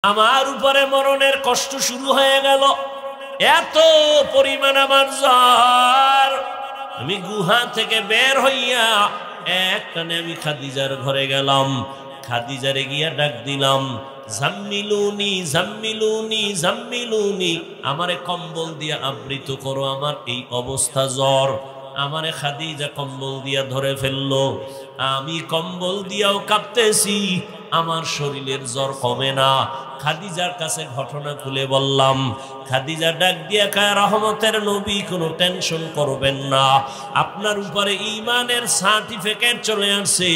আমার উপরে মরণের কষ্ট শুরু হয়ে গেল। এত পরিমাণ আমার জ্বর, আমি গুহা থেকে বের হইয়া একটানে আমি খাদিজার ঘরে গেলাম। খাদিজারে গিয়া ডাক দিলাম, জাম্মিলুনি জাম্মিলুনি জাম্মিলুনি, আমারে কম্বল দিয়া আবৃত করো, আমার এই অবস্থা জ্বর। আমারে খাদিজা কম্বল দিয়া ধরে ফেললো, আমি কম্বল দিয়াও কাঁপতেছি, আমার শরীরের জ্বর কমে না। খাদিজার কাছে ঘটনা খুলে বললাম। খাদিজা ডাক দিয়া কয়, রহমতের নবী, কোনো টেনশন করবেন না, আপনার উপরে ঈমানের সার্টিফিকেট চলে আসছে,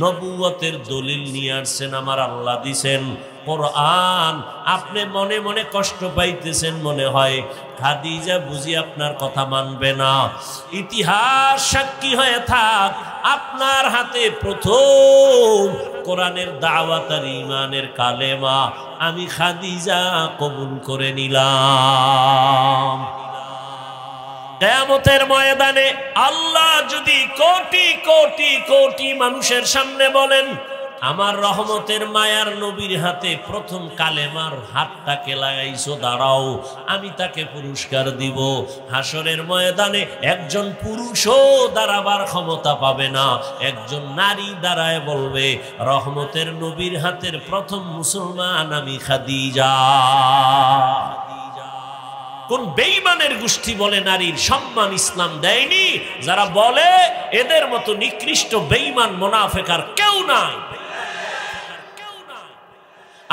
নবুয়তের দলিল নিয়ে আসছেন, আমার আল্লাহ দিছেন কোরআন। আপনি মনে মনে কষ্ট পাইতেছেন মনে হয়, খাদিজা বুঝি আপনার কথা মানবে না। ইতিহাস সাক্ষী হয়ে থাক, আপনার হাতে প্রথম কোরআনের দাওয়াত আর ঈমানের কালেমা আমি খাদিজা কবুল করে নিলাম। কিয়ামতের ময়দানে আল্লাহ যদি কোটি কোটি কোটি মানুষের সামনে বলেন, আমার রহমতের মায়ার নবীর হাতে প্রথম কালেমার হাতটাকে লাগাইছো, দাঁড়াও, আমি তাকে পুরস্কার দিব। হাসরের ময়দানে একজন পুরুষও দাঁড়াবার ক্ষমতা পাবে না, একজন নারী দাঁড়ায় বলবে, রহমতের নবীর হাতের প্রথম মুসলমান আমি খাদিজা। কোন বেঈমানের গোষ্ঠী বলে নারীর সম্মান ইসলাম দেয়নি? যারা বলে এদের মতো নিকৃষ্ট বেঈমান মুনাফিক আর কেউ নাই।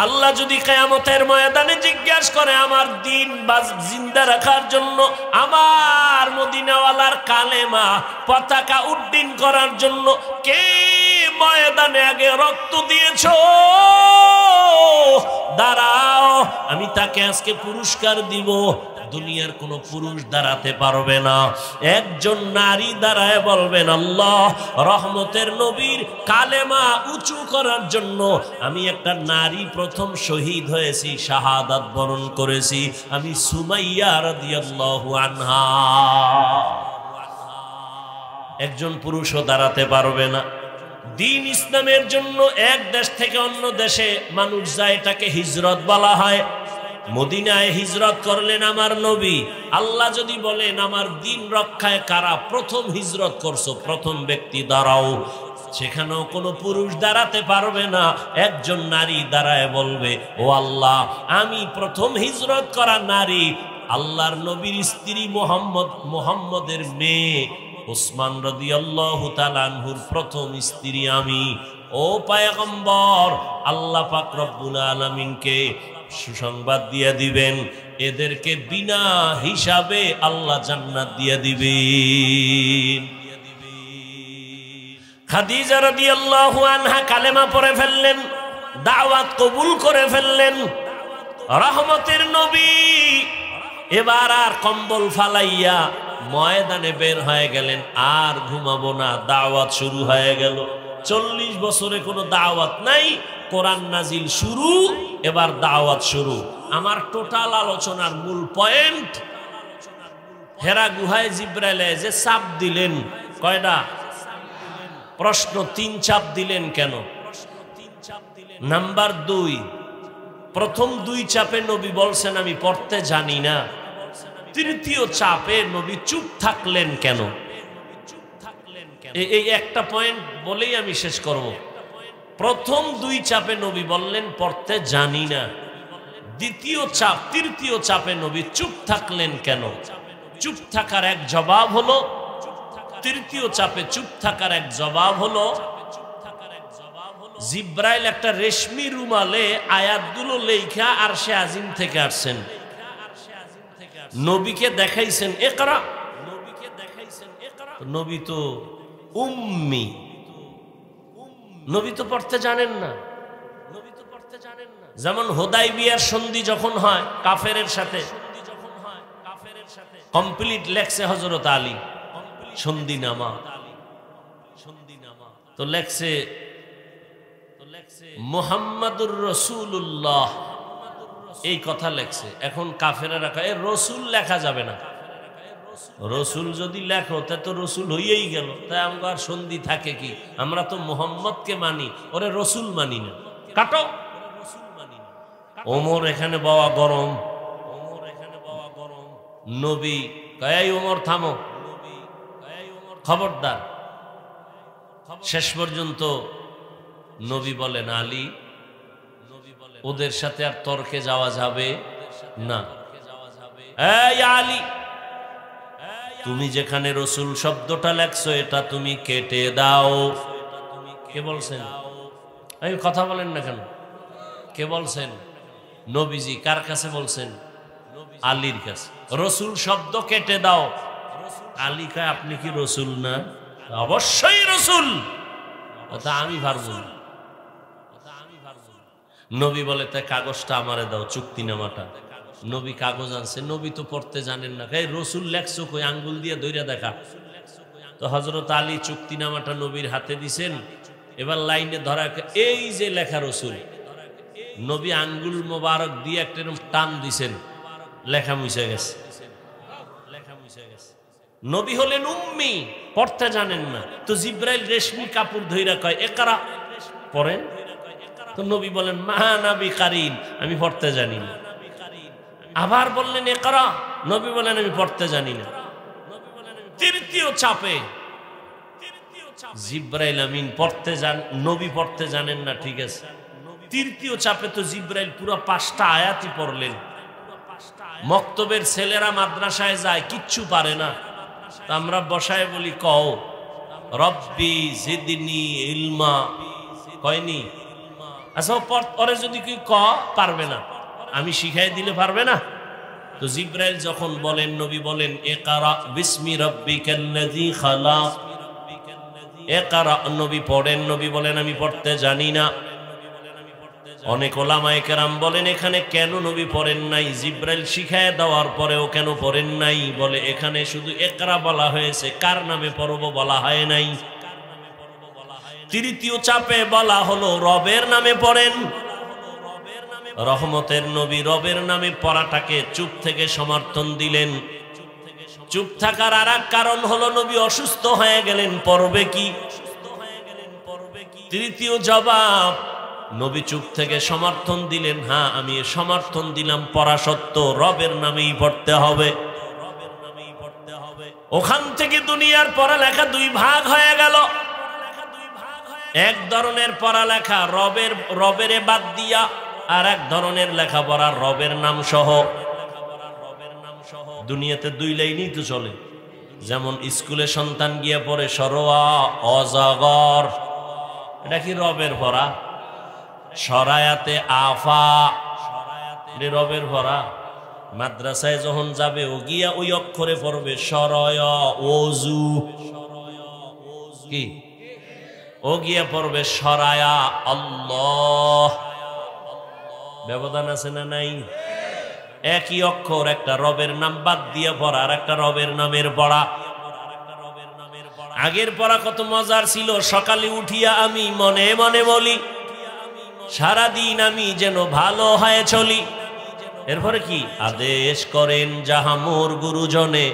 আল্লাহ যদি কিয়ামতের ময়দানে জিজ্ঞাসা করে, আমার দিন জিন্দা রাখার জন্য, আমার মদিনাওয়ালার কালেমা পতাকা উড্ডীন করার জন্য কে ময়দানে আগে রক্ত দিয়েছো, দাঁড়াও, আমি তাকে আজকে পুরস্কার দিব। দুনিয়ার কোন পুরুষ দাঁড়াতে পারবে না, একজন নারী দাঁড়ায় বলবেন, আল্লাহ, রহমতের নবীর কালেমা উঁচু করার জন্য আমি একটা নারী প্রথম শহীদ হয়েছি, শাহাদাত বরণ করেছি, আমি সুমাইয়া রাদিয়াল্লাহু আনহা। একজন পুরুষও দাঁড়াতে পারবে না। দিন ইসলামের জন্য এক দেশ থেকে অন্য দেশে মানুষ যায়, এটাকে হিজরত বলা হয়। মদিনায় হিজরত করলেন আমার নবী। আল্লাহ যদি বলেন, আমার দিন রক্ষায় কারা প্রথম হিজরত করছো, প্রথম ব্যক্তি দাঁড়াও, সেখানেও কোনো পুরুষ দাঁড়াতে পারবে না, একজন নারী দাঁড়ায় বলবে, ও আল্লাহ, আমি প্রথম হিজরত করা নারী, আল্লাহর নবীর স্ত্রী মুহাম্মদের মেয়ে উসমান রাদিয়াল্লাহু তাআলা আনহুর প্রথম স্ত্রী আমি। ও পয়গম্বর, আল্লাহ পাক রব্বুল আলামিনকে সুসংবাদ দিয়ে দিবেন, এদেরকে বিনা হিসাবে আল্লাহ জান্নাত দিয়ে দিবেন। খাদিজা রাদিয়াল্লাহু আনহা কালেমা পড়ে ফেললেন, দাওয়াত কবুল করে ফেললেন। রহমতের নবী এবার আর কম্বল ফালাইয়া ময়দানে বের হয়ে গেলেন, আর ঘুমাবো না, দাওয়াত শুরু হয়ে গেল। 40 বছরে কোনো দাওয়াত নাই, কোরআন নাজিল শুরু, এবার দাওয়াত শুরু। আমার টোটাল আলোচনার মূল পয়েন্ট, হেরা গুহায় জিব্রাইল যে চাপ দিলেন, কয়টা প্রশ্ন, 3 চাপ দিলেন কেন? নাম্বার 2, প্রথম 2 চাপে নবী বলছেন আমি পড়তে জানি না। তৃতীয় চাপে নবী চুপ থাকলেন কেন? এই একটা পয়েন্ট বলেই আমি শেষ করব। প্রথম 2 চাপে নবী বললেন পড়তে জানি না। তৃতীয় চাপে নবী চুপ থাকলেন কেন? চুপ থাকার এক জবাব হলো, তৃতীয় চাপে চুপ থাকার এক জবাব হলো, জিব্রাইল একটা রেশমি রুমালে আয়াতগুলো লেখা আরশে আজিম থেকে আসছেন, নবীকে দেখাইছেন, ইকরা। নবী তো উম্মি, নবী তো পড়তে জানেন না। যেমন হুদাইবিয়ার সন্ধি যখন হয় কাফেরের সাথে, কমপ্লিট লেখছে হযরত আলী সন্ধিনামা, তো লেখছে মুহাম্মাদুর রাসূলুল্লাহ, এই কথা লেখছে। এখন কাফেরেরা কয় রসুল লেখা যাবে না, রসুল যদি লেখো তা তো রসুল হইয়েই গেল, তাই আমরা আর সন্ধি থাকে কি? আমরা তো মুহাম্মদকে মানি, ওরে রসুল মানি না, কাটো। ওমর এখানে বাবা গরম, নবী কয় ওমর থামো, খবরদার। শেষ পর্যন্ত নবী বলেন আলী ওদের সাথে আর তর্কে যাওয়া যাবে না। এই আলী, তুমি যেখানে রসুল শব্দটা লেখছো এটা তুমি কেটে দাও। কে বলছেন? এই কথা বলেন না কেন? কে বলছেন? নবীজি। কার কাছে বলছেন? আলীর কাছে। রসুল শব্দ কেটে দাও। আলী কয় আপনি কি রসুল না? অবশ্যই রসুল, তা আমি পারবো না। নবী বলে তাই কাগজটা আমারে দাও, চুক্তিনামাটা। নবী কাগজ আনছে, নবী তো পড়তে জানেন না। এই রসুল লেখছো কই? আঙ্গুল দিয়ে ধইরা দেখা। তো হযরত আলী চুক্তিনামাটা নবীর হাতে দিছেন। এবার লাইনে ধরা, এই যে লেখা রসুল। নবী আঙ্গুল মোবারক দিয়ে একটা টান দিছেন, লেখা মুছে গেছে। নবী হলেন উম্মি, পড়তে জানেন না। তো জিব্রাইল রেশমি কাপড় ধইরা কয় ইকরা, পড়েন। তো নবী বলেন মা নবী কারিন, আমি পড়তে জানি না। আবার বললেন ইকরা, নবী বলেন আমি পড়তে জানি না। তৃতীয় চাপে জিব্রাইল আমিন পড়তে জান, নবী পড়তে জানেন না, ঠিক আছে। তৃতীয় চাপে তো জিব্রাইল পুরো 5টা আয়াতই পড়লেন। মক্তবের ছেলেরা মাদ্রাসায় যায়, কিচ্ছু পারে না। আমরা বসায় বলি কও রব্বি জিদনি ইলমা, কয়নি? আচ্ছা পরে যদি কি পারবে না, আমি শিখাই দিলে পারবে না? তো জিব্রাইল যখন বলেন, নবী বলেন ইকরা বিসমি রাব্বিকাল্লাযী খালাক, ইকরা, নবী পড়েন। নবী বলেন আমি পড়তে জানি না। অনেক ওলামায়ে কেরাম বলেন এখানে কেন নবী পড়েন নাই? জিব্রাইল শিখায় দেওয়ার পরেও কেন পড়েন নাই? বলে এখানে শুধু ইকরা বলা হয়েছে, কার নামে পড়ব বলা হয় নাই। তৃতীয় চাপে বলা হলো রবের নামে পড়েন। রহমতের নবী রবের নামে পড়াটাকে চুপ থেকে সমর্থন দিলেন। চুপ থাকার আর এক কারণ হলো নবী অসুস্থ হয়ে গেলেন, পড়বে কি? তৃতীয় জবাব, নবী চুপ থেকে সমর্থন দিলেন। হ্যাঁ আমি সমর্থন দিলাম, পড়া সত্য, রবের নামেই পড়তে হবে। ওখান থেকে দুনিয়ার পড়ালেখা 2 ভাগ হয়ে গেল। এক ধরনের পড়ালেখা রবের বাদ দিয়া, আর এক ধরনের লেখাপড়া রবের নাম সহ। দুনিয়াতে 2 লাইনই তো চলে। যেমন স্কুলে সন্তান গিয়ে পড়ে সরোয়া অজাগর, এটা কি রবের পড়া? সরায়াতে আফা, রবের পড়া। মাদ্রাসায় যখন যাবে ও গিয়া ওই অক্ষরে পড়বে সরয় ওজু, কি ও গিয়া পড়বে সরায়া আল্লাহ। ব্যবধান আছে না নাই? একই অক্ষর, একটা রবের নাম বাদ দিয়ে পড়া আর একটা রবের নামের পড়া। আগের পড়া কত মজার ছিল। সকালে উঠিয়া আমি মনে মনে বলি সারাদিন আমি যেন ভালো হয়ে চলি। এরপরে কি আদেশ করেন যাহা মোর গুরুজনে,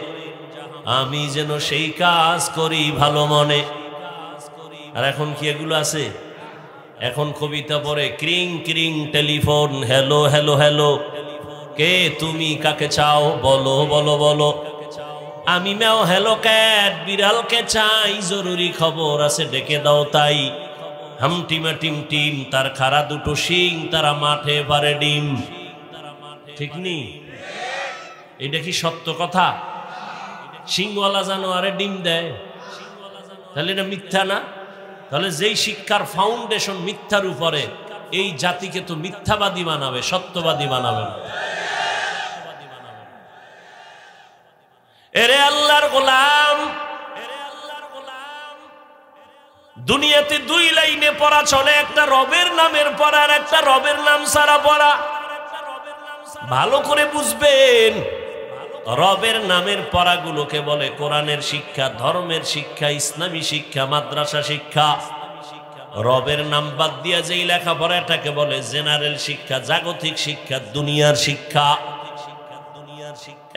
আমি যেন সেই কাজ করি ভালো মনে। আর এখন কি এগুলো আছে? এখন কবিতা পড়ে ক্রিং ক্রিং টেলিফোন, হ্যালো হ্যালো হ্যালো, কে তুমি কাকে চাও বলো বলো বলো। আমি ম্যাও হ্যালো ক্যাট, বিড়ালকে চাই, জরুরি খবর আছে ডেকে দাও তাই। হামটিমা টিম টিম, তার খাড়া 2টো শিং, তারা মাঠে পারে ডিম। ঠিক নি? এটা কি সত্য কথা? শিংওয়ালা জানোয়ারে ডিম দেয়, তাহলে এটা মিথ্যা না? তাহলে যেই শিক্ষার ফাউন্ডেশন মিথ্যার উপরে, এই জাতিকে তো মিথ্যাবাদী বানাবে, সত্যবাদী বানাবে না। এরে আল্লাহর গোলাম, দুনিয়াতে 2 লাইনে পড়া চলে, একটা রবের নামের পড়া আর একটা রবের নাম ছাড়া পড়া। ভালো করে বুঝবেন, রবের নামের পড়াগুলোকে বলে কোরআনের শিক্ষা, ধর্মের শিক্ষা, ইসলামী শিক্ষা, মাদ্রাসা শিক্ষা। রবের নাম বাদ দিয়া যেই লেখাপড়াটাকে বলে জেনারেল শিক্ষা, জাগতিক শিক্ষা, দুনিয়ার শিক্ষা।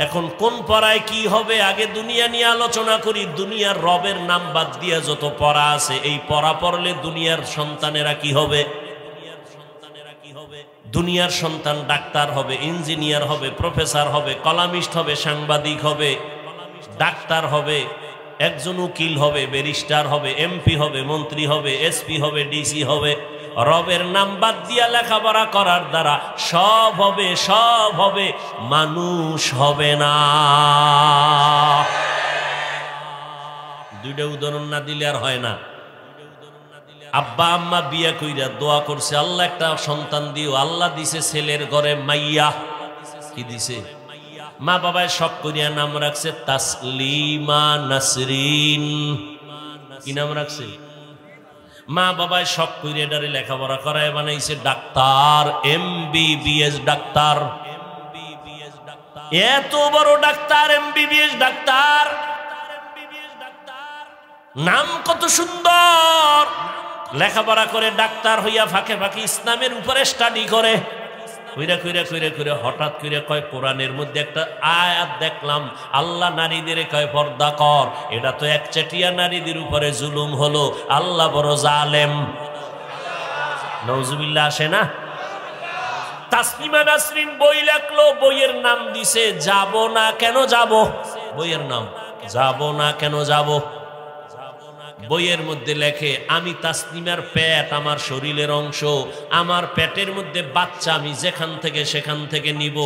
এখন কোন পড়ায় কি হবে? আগে দুনিয়া নিয়ে আলোচনা করি। দুনিয়ার রবের নাম বাদ দিয়া যত পড়া আছে, এই পড়া পড়লে দুনিয়ার সন্তানেরা কি হবে? দুনিয়ার সন্তান ডাক্তার হবে, ইঞ্জিনিয়ার হবে, প্রফেসর হবে, কলামিস্ট হবে, সাংবাদিক হবে, ডাক্তার হবে, একজন উকিল হবে, ব্যারিস্টার হবে, এমপি হবে, মন্ত্রী হবে, এসপি হবে, ডিসি হবে। রবের নাম বাদ দিয়া লেখাপড়া করার দ্বারা সব হবে, সব হবে, মানুষ হবে না। দুইটা উদাহরণ না দিলে আর হয় না। আব্বা আম্মা বিয়া কইরা দোয়া করছে, আল্লাহ একটা সন্তান দিও। আল্লাহ দিছে ছেলের ঘরে মাইয়া। কি দিছে? মা বাবায় শখ করিয়া নাম রাখছে তাসলিমা নাসরিন। কি নাম রাখছে? মা বাবায় শখ করিয়া ডারে লেখাপড়া করায় বানাইছে ডাক্তার, MBBS ডাক্তার। এত বড় ডাক্তার, MBBS ডাক্তার, নাম কত সুন্দর। লেখাপড়া করে ডাক্তার হইয়া ফাঁকে ফাঁকে ইসলামের উপরে স্টাডি করে। কইরা কইরা কইরা কইরা হঠাৎ করে কয়, কোরআনের মধ্যে একটা আয়াত দেখলাম, আল্লাহ নারীদের কয় পর্দা কর। এটা তো একচেটিয়া নারীদের উপরে জুলুম হলো, আল্লাহ বড় জালেম। নাউজুবিল্লাহ আসে না? তাসলিমা নাসরিন বই লেখলো, বইয়ের নাম দিছে যাব না কেন যাব। বইয়ের নাম যাব না কেন যাব। বইয়ের মধ্যে লেখে, আমি তাসলিমার পেট আমার শরীরের অংশ, আমার পেটের মধ্যে বাচ্চা আমি যেখান থেকে সেখান থেকে নিব।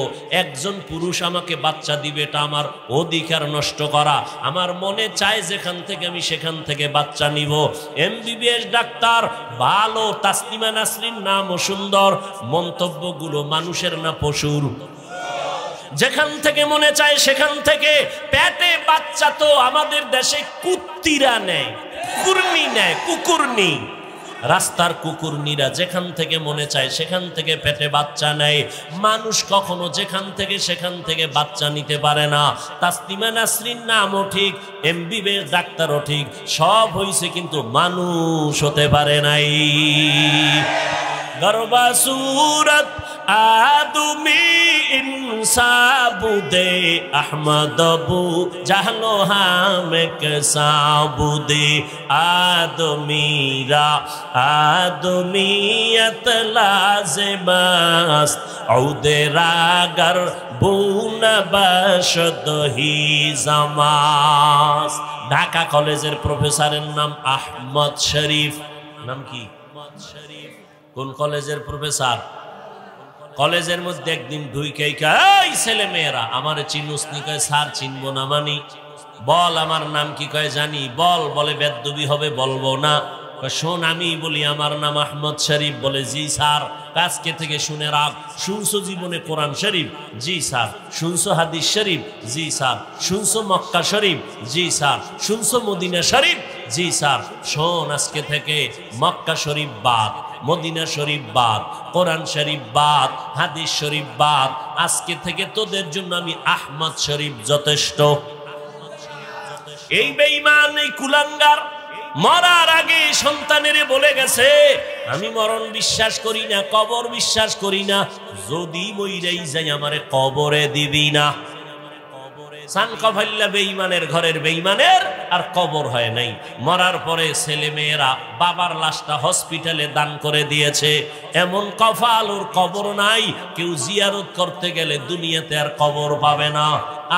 একজন পুরুষ আমাকে বাচ্চা দিবে, এটা আমার অধিকার নষ্ট করা। আমার মনে চায় যেখান থেকে আমি সেখান থেকে বাচ্চা নিব। MBBS ডাক্তার ভালো, তাসলিমা নাসরিন নামও সুন্দর, মন্তব্যগুলো মানুষের না পশুর। যেখান থেকে মনে চায় সেখান থেকে। পেটে বাচ্চা তো আমাদের দেশে কুত্তিরা নেয়, কুকুরনি নেয়, কুকুরনি। রাস্তার কুকুরনিরা যেখান থেকে মনে চায় সেখান থেকে পেটে বাচ্চা নেয়। মানুষ কখনো যেখান থেকে সেখান থেকে বাচ্চা নিতে পারে না। তাসলিমা নাসরিন নামও ঠিক, MBBS ডাক্তারও ঠিক, সব হইছে কিন্তু মানুষ হতে পারে নাই। গর্বা সুরত আদমি ইনসাবুদে আহমদবু জাহলো হামেক সাবুদে আদমিরা আদমিয়ত লাজবাস ঔদে রাগর বুন বশদহি জামাস। ঢাকা কলেজের প্রফেসরের নাম আহমদ শরীফ। নাম কি? কোন কলেজের প্রফেসর? কলেজের মধ্যে একদিন ঢুইকাই কয়, ছেলে মেয়েরা আমারে চিনুস নি? কয় স্যার চিনবো না মানি। বল আমার নাম কি? কয় জানি। বল। বলে বেদবি হবে, বলবো না। শোন আমি বলি আমার নাম আহমদ শরীফ। বলে জি স্যার। আজকে থেকে শুনে রাখ। শুনছো জীবনে কোরআন শরীফ? জি স্যার। শুনছো হাদিস শরীফ? জি স্যার। শুনছো মক্কা শরীফ? জি স্যার। শুনছো মদিনা শরীফ? জি স্যার। শোন আজকে থেকে মক্কা শরীফ বাদ, মদিনা শরীফ বাদ, কোরআন শরীফ বাদ, হাদিস শরীফ বাদ। আজকে থেকে তোদের জন্য আমি আহমদ শরীফ যথেষ্ট। এই বেঈমান, এই কুলাঙ্গার মরার আগে সন্তানের বলে গেছে, আমি মরণ বিশ্বাস করি না, কবর বিশ্বাস করি না, যদি মইরাই যাই আমারে কবরে দিবি না। সান কভাল্লা বেঈমানের ঘরের বেঈমানের আর কবর হয় নাই। মরার পরে ছেলে মেয়েরা বাবার লাশটা হসপিটালে দান করে দিয়েছে। এমন কপাল, ওর কবর নাই। কেউ জিয়ারত করতে গেলে দুনিয়াতে আর কবর পাবে না।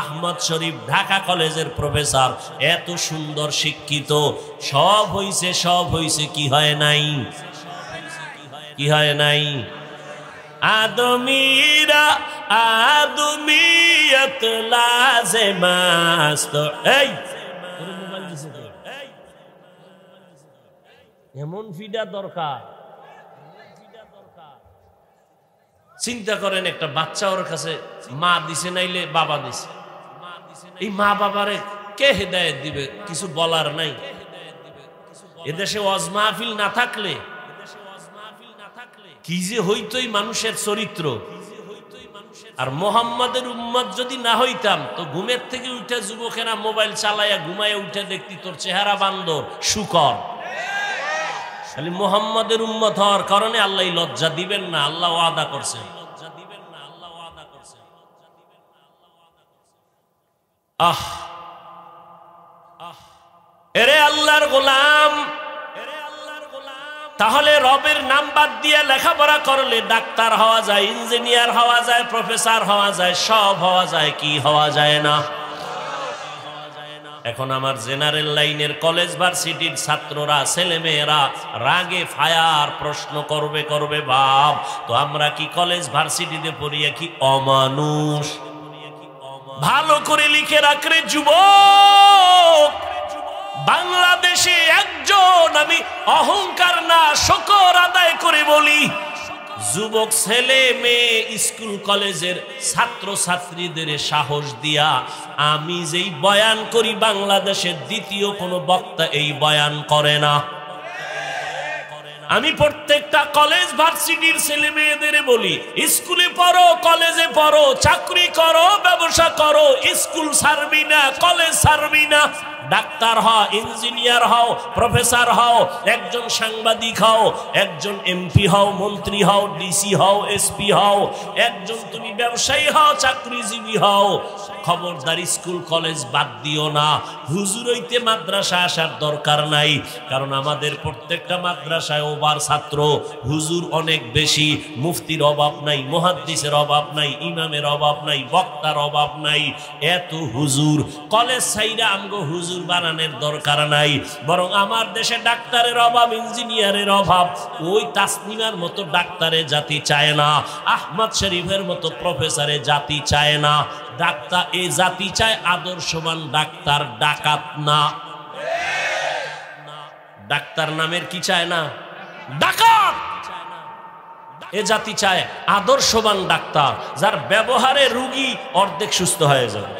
আহমদ শরীফ ঢাকা কলেজের প্রফেসর, এত সুন্দর শিক্ষিত। সব হইছে, সব হইছে, কি হয় নাই? কি হয় নাই? আদমিরা আদমিয়ত লাজেমাস্ত। এই এমন ফিডা দরকার। চিন্তা করেন, একটা বাচ্চা ওর কাছে মা দিছে নাইলে বাবা দিছে। এই মা বাবারে কে হেদায়েত দিবে? কিছু বলার নাই। এদেশে ওয়াজ মাহফিল না থাকলে কি যে হইতই মানুষের চরিত্র। আর মোহাম্মদের উম্মত যদি না হইতাম তো ঘুমের থেকে উঠে যুবকেরা মোবাইল চালাইয়া ঘুমাইয়া উঠে দেখতি তোর চেহারা বান্দর, শুকর। খালি মোহাম্মদের উম্মত হওয়ার কারণে আল্লাহ লজ্জা দিবেন না, আল্লাহ ওয়াদা করছেন। আহ এরে আল্লাহর গোলাম, তাহলে রবের নাম বাদ দিয়ে লেখাপড়া করলে ডাক্তার হওয়া যায়, ইঞ্জিনিয়ার হওয়া যায়, প্রফেসর হওয়া যায়, সব হওয়া যায়, কি হওয়া যায় না? এখন আমার জেনারেল লাইনের কলেজ ভার্সিটির ছাত্ররা, ছেলেমেয়েরা রাগে ফায়ার প্রশ্ন করবে বাপ, তো আমরা কি কলেজ ভার্সিটিতে পড়িয়া কি অমানুষ? ভালো করে লিখে রাখরে যুবক, বাংলাদেশে একজন, আমি অহংকার না শকর আদায় করে বলি, যুবক ছেলে মেয়ে স্কুল কলেজের ছাত্র ছাত্রীদের সাহস দিয়া আমি যেই বয়ান করি, বাংলাদেশের দ্বিতীয় কোনো বক্তা এই বয়ান করে না। আমি প্রত্যেকটা কলেজ ভার্সিটির ছেলে মেয়েদের বলি, স্কুলে পড়ো, কলেজে পড়ো, চাকরি করো, ব্যবসা করো, স্কুল ছাড়বি না, কলেজ ছাড়বি না, ডাক্তার হও, ইঞ্জিনিয়ার হও, প্রফেসর হও, একজন সাংবাদিক হও, একজন এমপি হও, মন্ত্রী হও, ডিসি হও, এসপি হও, একজন তুমি ব্যবসায়ী হও, চাকরিজীবী হও, খবরদার স্কুল কলেজ বাদ দিও না। হুজুর হইতে মাদ্রাসা আসার দরকার নাই, কারণ আমাদের প্রত্যেকটা মাদ্রাসায় ওভার ছাত্র, হুজুর অনেক বেশি, মুফতির অভাব নাই, মুহাদ্দিসের অভাব নাই, ইমামের অভাব নাই, বক্তার অভাব নাই, এত হুজুর। কলেজ ছাইরা আমগো হুজুর বানানোর দরকার নাই, বরং আমার দেশে ডাক্তারের অভাব, ইঞ্জিনিয়ারের অভাব। ওই তাসনিমার মতো ডাক্তারে জাতি চায় না, আহমদ শরীফের মতো প্রফেসরে জাতি চায় না। ডাক্তার এই জাতি চায় আদর্শবান ডাক্তার, ডাকাত না। ডাক্তার নামের কি চায় না? ডাকাত। এ জাতি চায় আদর্শবান ডাক্তার, যার ব্যবহারে রোগী অর্ধেক সুস্থ হয়ে যাবে।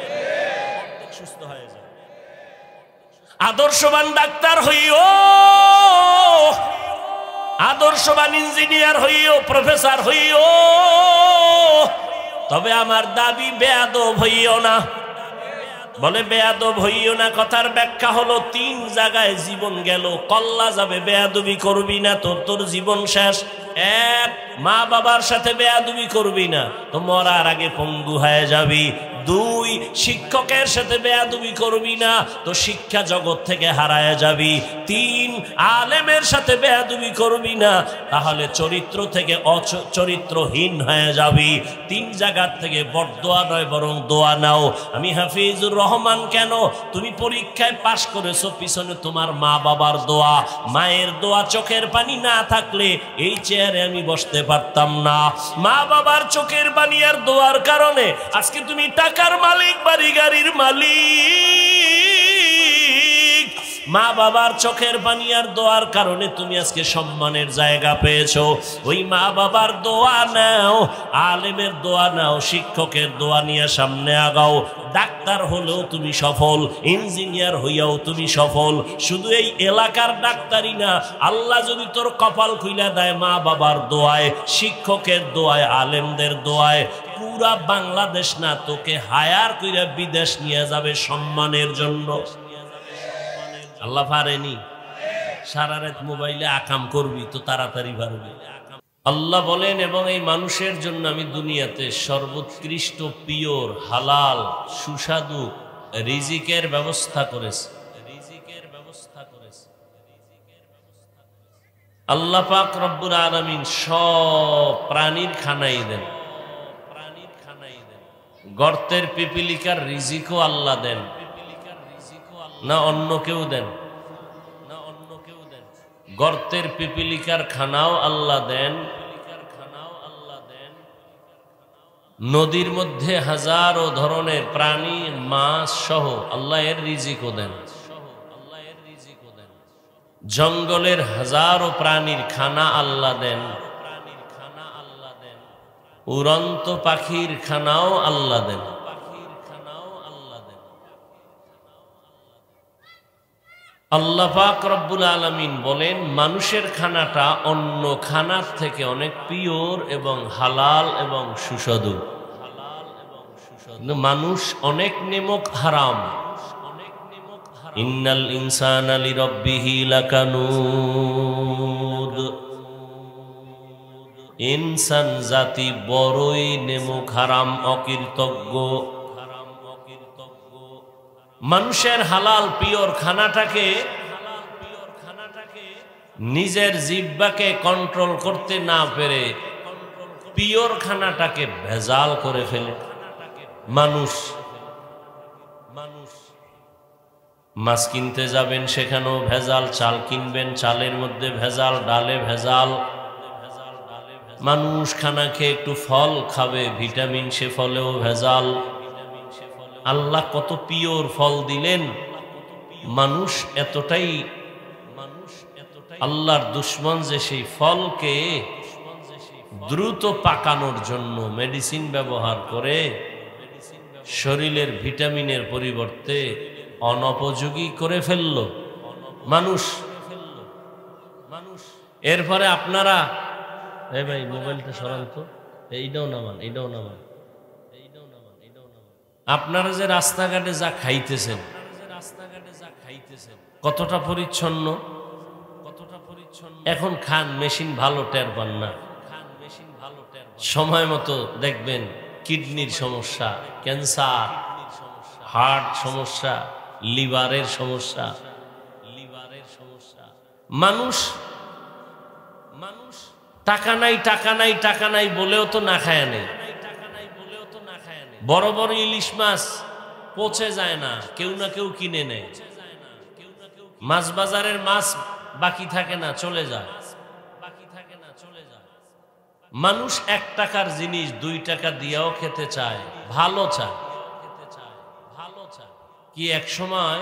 আদর্শবান ডাক্তার হইও, আদর্শবান ইঞ্জিনিয়ার হইও, প্রফেসর হইও, তবে আমার দাবি বেয়াদব হইও না। বলে বেয়াদব হইও না, কথার ব্যাখ্যা হলো 3 জায়গায় জীবন গেল, কল্লা যাবে, বেয়াদবি করবি না তোর জীবন শেষ। 1, মা বাবার সাথে বেয়াদবি করবি না, তো মরার আগে পঙ্গু হয়ে যাবি। 2, শিক্ষকের সাথে বেয়াদবি করবি না, তো শিক্ষা জগৎ থেকে হারায় যাবি। 3, আলেমের সাথে বেয়াদবি করবি না, তাহলে চরিত্র থেকে চরিত্রহীন হয়ে যাবি। 3 জায়গার থেকে বরদোয়া নয় বরং দোয়া নাও। আমি হাফিজুর রহমান, কেন তুমি পরীক্ষায় পাশ করেছো, পিছনে তোমার মা বাবার দোয়া, মায়ের দোয়া, চোখের পানি না থাকলে এই চেয়ারে আমি বসতে পারতাম না। মা বাবার চোখের পানি আর দোয়ার কারণে আজকে তুমি টাকার মালিক, বাড়ি গাড়ির মালিক। মা বাবার চোখের পানি আর দোয়ার কারণে তুমি আজকে সম্মানের জায়গা পেয়েছো। ওই মা বাবার দোয়া নাও, আলেমের দোয়া নাও, শিক্ষকের দোয়া নিয়ে সামনে আগাও। ডাক্তার হলেও তুমি সফল, ইঞ্জিনিয়ার হইয়াও তুমি সফল। শুধু এই এলাকার ডাক্তারই না, আল্লাহ যদি তোর কপাল খুইলা দেয় মা বাবার দোয়ায়, শিক্ষকের দোয়ায়, আলেমদের দোয়ায়, পুরা বাংলাদেশ না তোকে হায়ার কইরা বিদেশ নিয়ে যাবে সম্মানের জন্য। আল্লাহ পারেনি? সারা রাত মোবাইলে আকাম করবি তো তাড়াতাড়ি পারবি। আল্লাহ বলেন, এবং এই মানুষের জন্য আমি দুনিয়াতে সর্বোৎকৃষ্ট, পিওর, হালাল, সুস্বাদু রিজিকের ব্যবস্থা করেছি। আল্লাহ পাক রব্বুল আলামিন সব প্রাণীর খানাই দেন। গর্তের পিপিলিকার রিজিকও আল্লাহ দেন, না অন্য কেউ দেন? গর্তের পিপিলিকার খানাও আল্লাহ দেন, নদীর মধ্যে হাজারো ধরনের প্রাণী, মাছ সহ আল্লাহ এর রিজিকও দেন। জঙ্গলের হাজারো প্রাণীর খানা আল্লাহ দেন, উড়ন্ত পাখির খানাও আল্লাহ দেন। আল্লাহ পাক রব্বুল আলামিন বলেন, মানুষের খানাটা অন্য খানার থেকে অনেক পিওর এবং হালাল এবং সুস্বাদু। মানুষ অনেক নেমক হারাম। ইন্নাল ইনসানা লিরাব্বিহি লাকানুদ, ইনসান জাতি বড়ই নেমক হারাম, অকৃতজ্ঞ। মানুষের হালাল পিওর খানাটাকে নিজের জিহ্বাকে কন্ট্রোল করতে না পেরে পিওর খানাটাকে ভেজাল করে ফেলে মানুষ। মাছ কিনতে যাবেন, সেখানেও ভেজাল। চাল কিনবেন, চালের মধ্যে ভেজাল, ডালে ভেজাল। মানুষ খানা খেয়ে একটু ফল খাবে, ভিটামিন, সে ফলেও ভেজাল। আল্লাহ কত পিওর ফল দিলেন, মানুষ এতটাই আল্লাহর দুশ্মন যে সেই ফলকে দ্রুত পাকানোর জন্য মেডিসিন ব্যবহার করে শরীরের ভিটামিনের পরিবর্তে অনুপযোগী করে ফেলল মানুষ। এরপরে আপনারা, এই ভাই মোবাইলটা সরান তো, এইটাও নামান, এইটাও নামান। আপনারা যে রাস্তাঘাটে যা খাইতেছেন, কতটা পরিচ্ছন্ন, এখন খান, মেশিন ভালো টের পান না। সময় মতো দেখবেন কিডনির সমস্যা, ক্যান্সার, হার্ট সমস্যা, লিভারের সমস্যা। মানুষ টাকা নাই, টাকা নাই, টাকা নাই বলেও তো না খায় নেই। বড় বড় ইলিশ মাছ পচে যায় না, কেউ না কেউ কিনে নেয়। মাছ বাজারের মাছ বাকি থাকে না, চলে যায়। মানুষ 1 টাকার জিনিস 2 টাকা দিয়েও খেতে চায়, ভালো চায়। কি এক সময়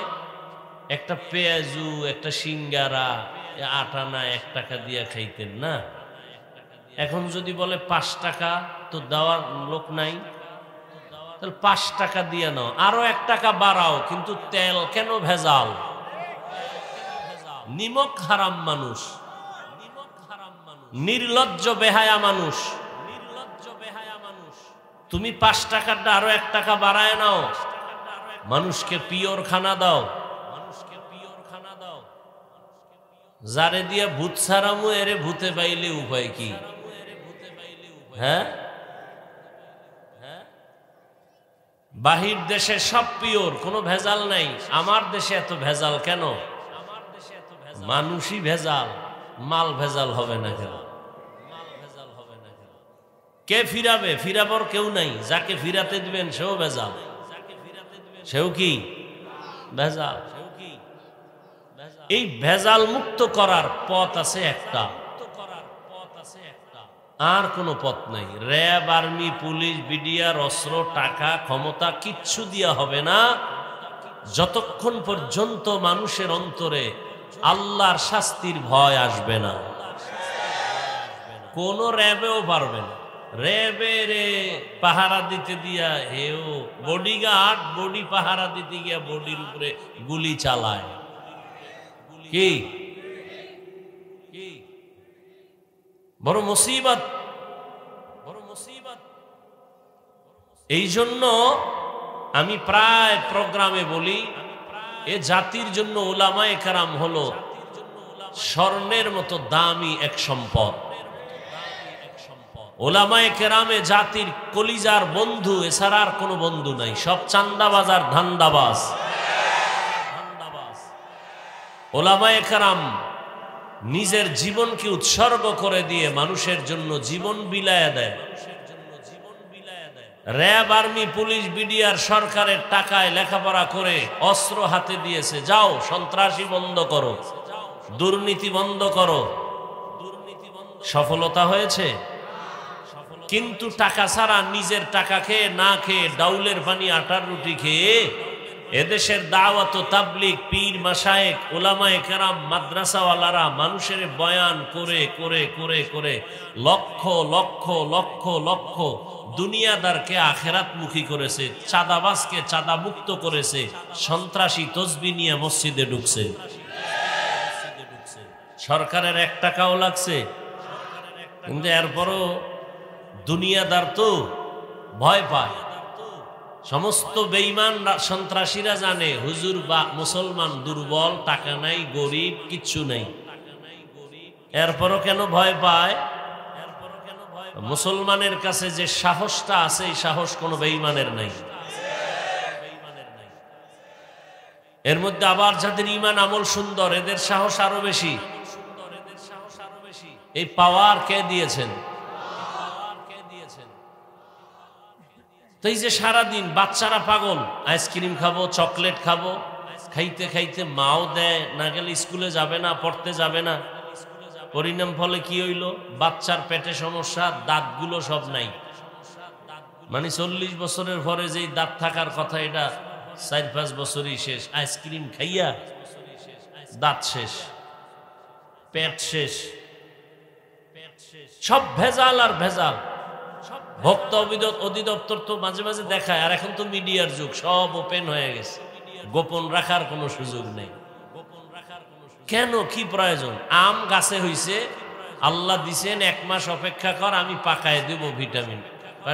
একটা পেঁয়াজু, একটা সিঙ্গারা 8 আনা 1 টাকা দিয়ে খাইতেন না? এখন যদি বলে 5 টাকা, তো দেওয়ার লোক নাই, তাহলে 5 টাকা দিয়ে নাও, আরো 1 টাকা বাড়াও, কিন্তু তেল কেন ভেজাল? নিমক হারাম মানুষ, নির্লজ্জ বেহায়া মানুষ। তুমি 5 টাকাটা আরো 1 টাকা বাড়ায় নাও, মানুষকে পিওর খানা দাও। যারে দিয়ে ভূত ছাড়ামু, এরে ভূতে পাইলে উপায় কি? হ্যাঁ, বাহির দেশে সব পিওর, কোনো ভেজাল নাই। আমার দেশে এত ভেজাল কেন? মানুষই ভেজাল, মাল ভেজাল হবে না কেন? কে ফিরাবে? ফিরাবার কেউ নাই। যাকে ফিরাতে দিবেন সেও ভেজাল, সেও কি ভেজাল। এই ভেজাল মুক্ত করার পথ আছে একটা, আর কোনো পথ নাই। র্যাব, আর্মি, পুলিশ, বিডিআর, অস্ত্র, টাকা, ক্ষমতা কিচ্ছু দিয়া হবে না, যতক্ষণ পর্যন্ত মানুষের অন্তরে আল্লাহর শাস্তির ভয় আসবে না। কোন র্যাবেও পারবে না। র্যাবের পাহারা দিতে দিয়া হেও বডিগার্ড, বডি পাহারা দিতে গিয়া বডির উপরে গুলি চালায়। কি বড় মুসিবত, বড় মুসিবত। এই জন্য আমি প্রায় প্রোগ্রামে বলি, এ জাতির জন্য উলামায়ে কেরাম হলো স্বর্ণের মতো দামি এক সম্পদ। উলামায়ে কেরামে জাতির কলিজার বন্ধু, এছাড়া আর কোনো বন্ধু নাই। সব চান্দাবাজ আর ধান্দাবাজ। উলামায়ে কেরাম নিজের জীবনকে উৎসর্গ করে দিয়ে মানুষের জন্য জীবন বিলায়া দেয়। র্যাব, আর্মি, পুলিশ, বিডিআর সরকারের টাকায় লেখাপড়া করে অস্ত্র হাতে দিয়েছে, যাও সন্ত্রাসী বন্ধ করো, দুর্নীতি বন্ধ করো। সফলতা হয়েছে, কিন্তু টাকা ছাড়া, নিজের টাকা খেয়ে না খেয়ে, ডাউলের পানি আটার রুটি খেয়ে এদেশের দাওয়াত ও তাবলীগ, পীর, মাশায়েখ, উলামায়ে কেরাম, মাদ্রাসাওয়ালারা মানুষের বয়ান করে করে করে করে লক্ষ লক্ষ লক্ষ লক্ষ দুনিয়াদারকে আখেরাতমুখী করেছে, চাঁদাবাজকে চাঁদা মুক্ত করেছে, সন্ত্রাসী তসবিহ নিয়ে মসজিদে ঢুকছে। সরকারের 1 টাকাও লাগছে, কিন্তু এরপরও দুনিয়াদার তো ভয় পায়। সমস্ত বেঈমান সন্ত্রাসীরা জানে হুজুর বা মুসলমান দুর্বল, টাকা নাই, গরিব, কিচ্ছু নাই। এরপরও কেন ভয় পায়? মুসলমানের কাছে যে সাহসটা আছে, এই সাহস কোনো বেঈমানের নাই। এর মধ্যে আবার যাদের ঈমান আমল সুন্দর, এদের সাহস আরো বেশি। এই পাওয়ার কে দিয়েছেন? তো এই যে সারাদিন বাচ্চারা পাগল, আইসক্রিম খাবো, চকলেট খাবো, খাইতে খাইতে মাও দেয়, না গেলে স্কুলে যাবে না, পড়তে যাবে না। পরিণাম ফলে কি হইল? বাচ্চার পেটে সমস্যা, দাঁতগুলো সব নাই। মানে 40 বছরের পরে যেই দাঁত থাকার কথা, এটা 4-5 বছরই শেষ। আইসক্রিম খাইয়া দাঁত শেষ, পেট শেষ, সব ভেজাল আর ভেজাল। ভোক্তা অধিদপ্তর তো মাঝে মাঝে দেখায়, আর এখন তো মিডিয়ার যুগ, সব ওপেন হয়ে গেছে, গোপন রাখার কোনো সুযোগ নেই। কেন, কি প্রয়োজন? আম গাছে হইছে, আল্লাহ দিছেন 1 মাস অপেক্ষা কর, আমি পাকায় দেব ভিটামিন।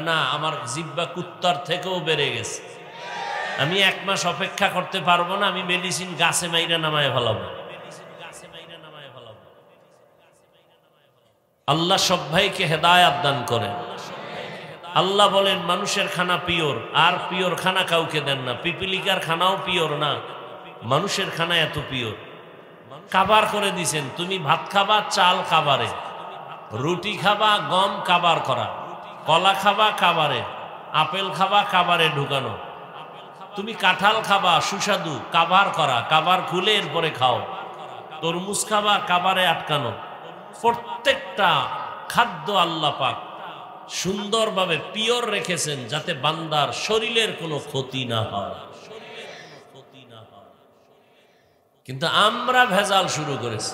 না, আমার জিহ্বা কুত্তার থেকেও বেড়ে গেছে, আমি 1 মাস অপেক্ষা করতে পারবো না, আমি মেডিসিন গাছে মাইরা নামায় ফেলাবো। আল্লাহ সব ভাইকে হেদায়াত দান করেন। আল্লাহ বলেন মানুষের খানা পিওর, আর পিওর খানা কাউকে দেন না। পিপিলিকার খানাও পিওর না, মানুষের খানা এত পিওর। কাবার করে দিছেন, তুমি ভাত খাবা চাল কাবারে, রুটি খাবা গম কাবার করা, কলা খাবা কাবারে, আপেল খাবা কাবারে ঢুকানো, তুমি কাঁঠাল খাবা সুস্বাদু কাবার করা, কাবার খুলে এরপরে খাও, তরমুজ খাবা কাবারে আটকানো। প্রত্যেকটা খাদ্য আল্লাহ পাক সুন্দরভাবে পিওর রেখেছেন, যাতে বান্দার শরীরের কোনো ক্ষতি না হয়। কিন্তু আমরা ভেজাল শুরু করেছি।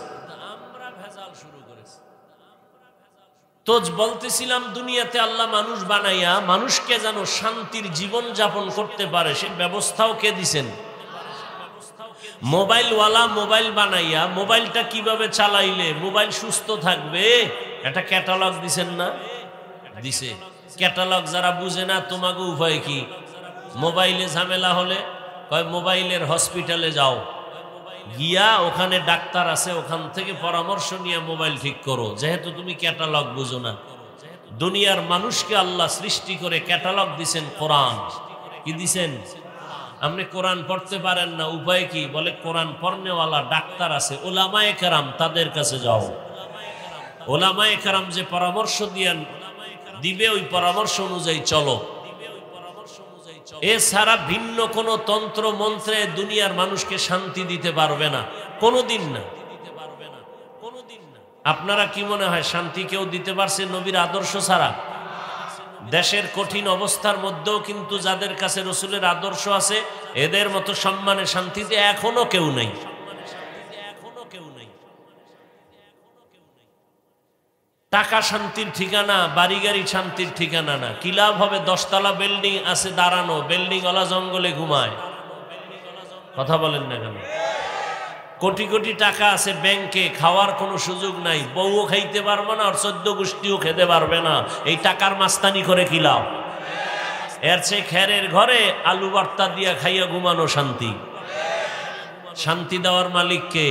তো বলতেছিলাম, দুনিয়াতে আল্লাহ মানুষ বানাইয়া মানুষকে যেন শান্তির জীবন যাপন করতে পারে, সে ব্যবস্থাও কে দিছেন? মোবাইলওয়ালা মোবাইল বানাইয়া মোবাইলটা কিভাবে চালাইলে মোবাইল সুস্থ থাকবে, এটা ক্যাটালগ দিছেন না? দিছে। ক্যাটালগ যারা বুঝে না, তোমাকে উপায় কি? মোবাইলে ঝামেলা হলে কয় মোবাইলের হসপিটালে যাও, গিয়া ওখানে ডাক্তার আছে, ওখান থেকে পরামর্শ নিয়ে মোবাইল ঠিক করো। যেহেতু তুমি ক্যাটালগ বুঝো না। দুনিয়ার মানুষকে আল্লাহ সৃষ্টি করে ক্যাটালগ দিছেন কোরআন। কি দিছেন? আপনি কোরআন পড়তে পারেন না, উপায় কি? বলে কোরআন পড়নেওয়ালা ডাক্তার আছে, ওলামায়ে কেরাম, তাদের কাছে যাও। ওলামায়ে কেরাম যে পরামর্শ দিবে, ওই পরামর্শ অনুযায়ী চলো। এছাড়া ভিন্ন কোন তন্ত্র মন্ত্রে দুনিয়ার মানুষকে শান্তি দিতে পারবে না, কোনোদিন না। আপনারা কি মনে হয় শান্তি কেউ দিতে পারছে নবীর আদর্শ ছাড়া? দেশের কঠিন অবস্থার মধ্যেও কিন্তু যাদের কাছে রসুলের আদর্শ আছে, এদের মতো সম্মানে শান্তিতে এখনো কেউ নেই। টাকা শান্তির ঠিকানা, বাড়ি গাড়ি শান্তির ঠিকানা না। কি লাভ হবে? 10 তলা বিল্ডিং আছে দাঁড়ানো, বিল্ডিং ওয়ালা জঙ্গলে ঘুমায়। কথা বলেন না কেন? কোটি কোটি টাকা আছে ব্যাংকে, খাওয়ার কোনো সুযোগ নাই, বউও খাইতে পারবে না, আর 14 গোষ্ঠীও খেতে পারবে না। এই টাকার মাস্তানি করে কি লাভ? এর চেয়ে খেরের ঘরে আলু ভর্তা দিয়া খাইয়া ঘুমানো শান্তি। শান্তি দেওয়ার মালিক কে?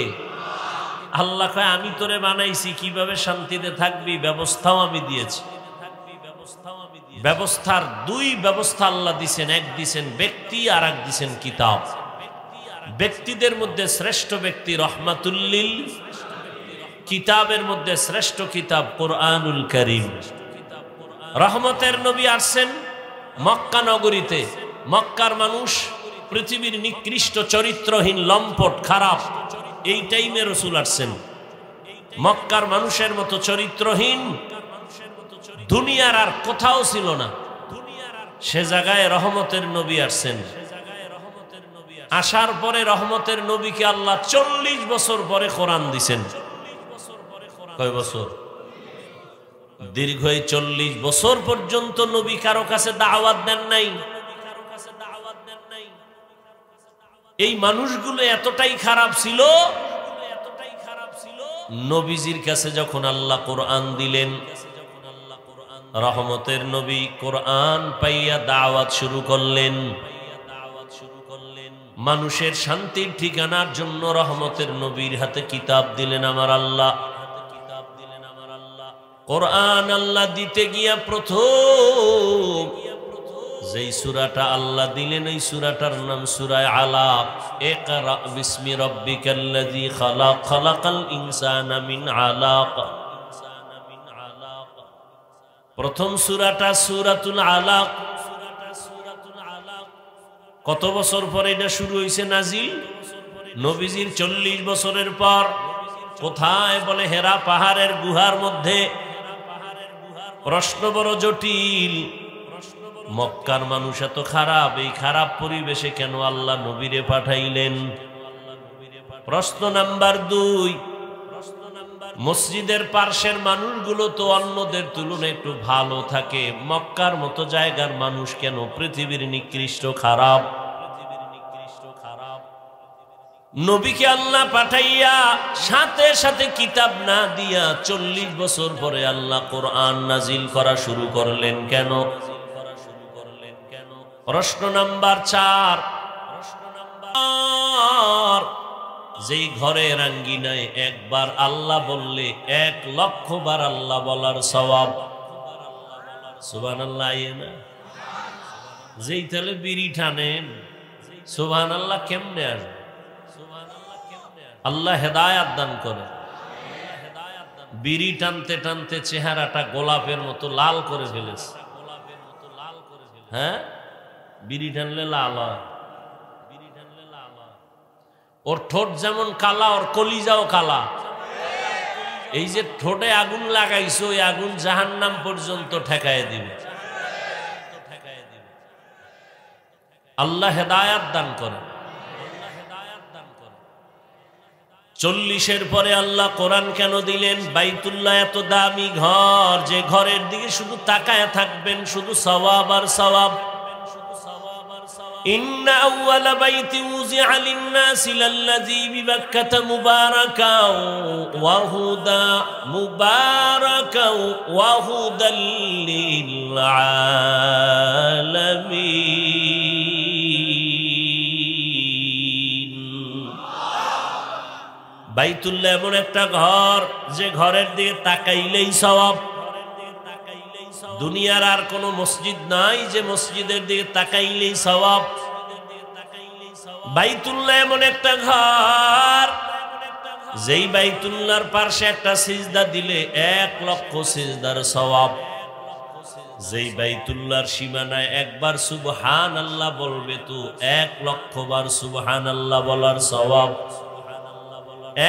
আল্লাহ কয় আমি তোরে বানাইছি, কিভাবে শান্তিতে থাকবি ব্যবস্থাও আমি দিয়েছি। ব্যবস্থার 2 ব্যবস্থা আল্লাহ দিছেন, এক দিছেন ব্যক্তি, আর এক দিছেন কিতাব। ব্যক্তিদের মধ্যে শ্রেষ্ঠ ব্যক্তি রহমাতুল্লিল, কিতাবের মধ্যে শ্রেষ্ঠ কিতাব কোরআনুল কারীম। রহমতের নবী আসছেন মক্কা নগরীতে। মক্কার মানুষ পৃথিবীর নিকৃষ্ট চরিত্রহীন লম্পট খারাপ, এই টাইমে রসুল আসছেন। মক্কার মানুষের মতো চরিত্রহীন দুনিয়ার আর কোথাও ছিল না, সে জায়গায় রহমতের নবী আসছেন। আসার পরে রহমতের নবীকে আল্লাহ 40 বছর পরে কোরআন দিছেন। কয় বছর? দীর্ঘ 40 বছর পর্যন্ত নবী কারো কাছে দাওয়াত দেন নাই। এই মানুষগুলো এতটাই খারাপ ছিল, নবীজির কাছে যখন আল্লাহ কোরআন দিলেন, রহমতের নবী কোরআন পাইয়া দাওয়াত শুরু করলেন। মানুষের শান্তির ঠিকানার জন্য রহমতের নবীর হাতে কিতাব দিলেন আমার আল্লাহ। কোরআন আল্লাহ দিতে গিয়া প্রথম যেই সূরাটা আল্লাহ দিলেন, এই সূরাটার নাম সূরা আলাক। ইকরা বিসমি রাব্বিকাল্লাযী খালাক, খালাকাল ইনসানা মিন আলাক। প্রথম সূরাটা সূরাতুল আলাক। কত বছর পরে এটা শুরু হয়েছে নাজিল? নবীজির 40 বছরের পর। কোথায়? বলে হেরা পাহাড়ের গুহার মধ্যে। প্রশ্ন বড় জটিল, মক্কার মানুষ এত খারাপ, এই খারাপ পরিবেশে কেন আল্লাহ নবীরে পাঠাইলেন? প্রশ্ন নাম্বার 2, মসজিদের পার্শ্বের মানুষগুলো তো অন্যদের তুলনায় একটু ভালো থাকে, মক্কার মতো জায়গার মানুষ কেন পৃথিবীর নিকৃষ্ট খারাপ? নবীকে আল্লাহ পাঠাইয়া সাথে সাথে কিতাব না দিয়া 40 বছর পরে আল্লাহ কোরআন নাজিল করা শুরু করলেন কেন? প্রশ্ন নাম্বার 4, যেই ঘরের আঙ্গিনায় একবার আল্লাহ বললে 1 লক্ষ বার আল্লাহ বলার সওয়াব। সুবহানাল্লাহ। যেই তালে বিড়ি টানেন সুবহানাল্লাহ কেমনে আসবে? আল্লাহ হেদায়াত দান করে। বিড়ি টানতে টানতে চেহারাটা গোলাপের মতো লাল করে ফেলেছে। হ্যাঁ, বিড়ি টানলে লাল হয়। ওর ঠোঁট যেমন কালা, ওর কলিজাও কালা। এই যে ঠোঁটে আগুন লাগাইছো, ওই আগুন জাহান্নাম পর্যন্ত ঠেকায় দিবে। আল্লাহ হেদায়াত দান করে। 40-এর পরে আল্লাহ কোরআন কেন দিলেন? বাইতুল্লাহ এত দামি ঘর, যে ঘরের দিকে শুধু তাকায় থাকবেন, শুধু সওয়াব আর সওয়াব। ইন্না আউওয়ালা বাইতিন উযিআ লিন-নাসি লাল্লাযী বিবাক্কাতা মুবারাকাও ওয়া হুদা মুবারাকাও ওয়া হুদাল লিল আলামিন। বাইতুল্লাহ এমন একটা ঘর, যে ঘরের দিকে তাকাইলেই সওয়াব। দুনিয়ার আর কোন মসজিদ নাই যে মসজিদের দিকে তাকাইলেই সওয়াব। বাইতুল্লাহ এমন একটা ঘর, যেই বাইতুল্লাহর পাশে একটা সিজদা দিলে 1 লক্ষ সিজদার সওয়াব। যেই বাইতুল্লাহর সীমানায় একবার সুবহানাল্লাহ বলবে তো 1 লক্ষ বার সুবহানাল্লাহ বলার সওয়াব।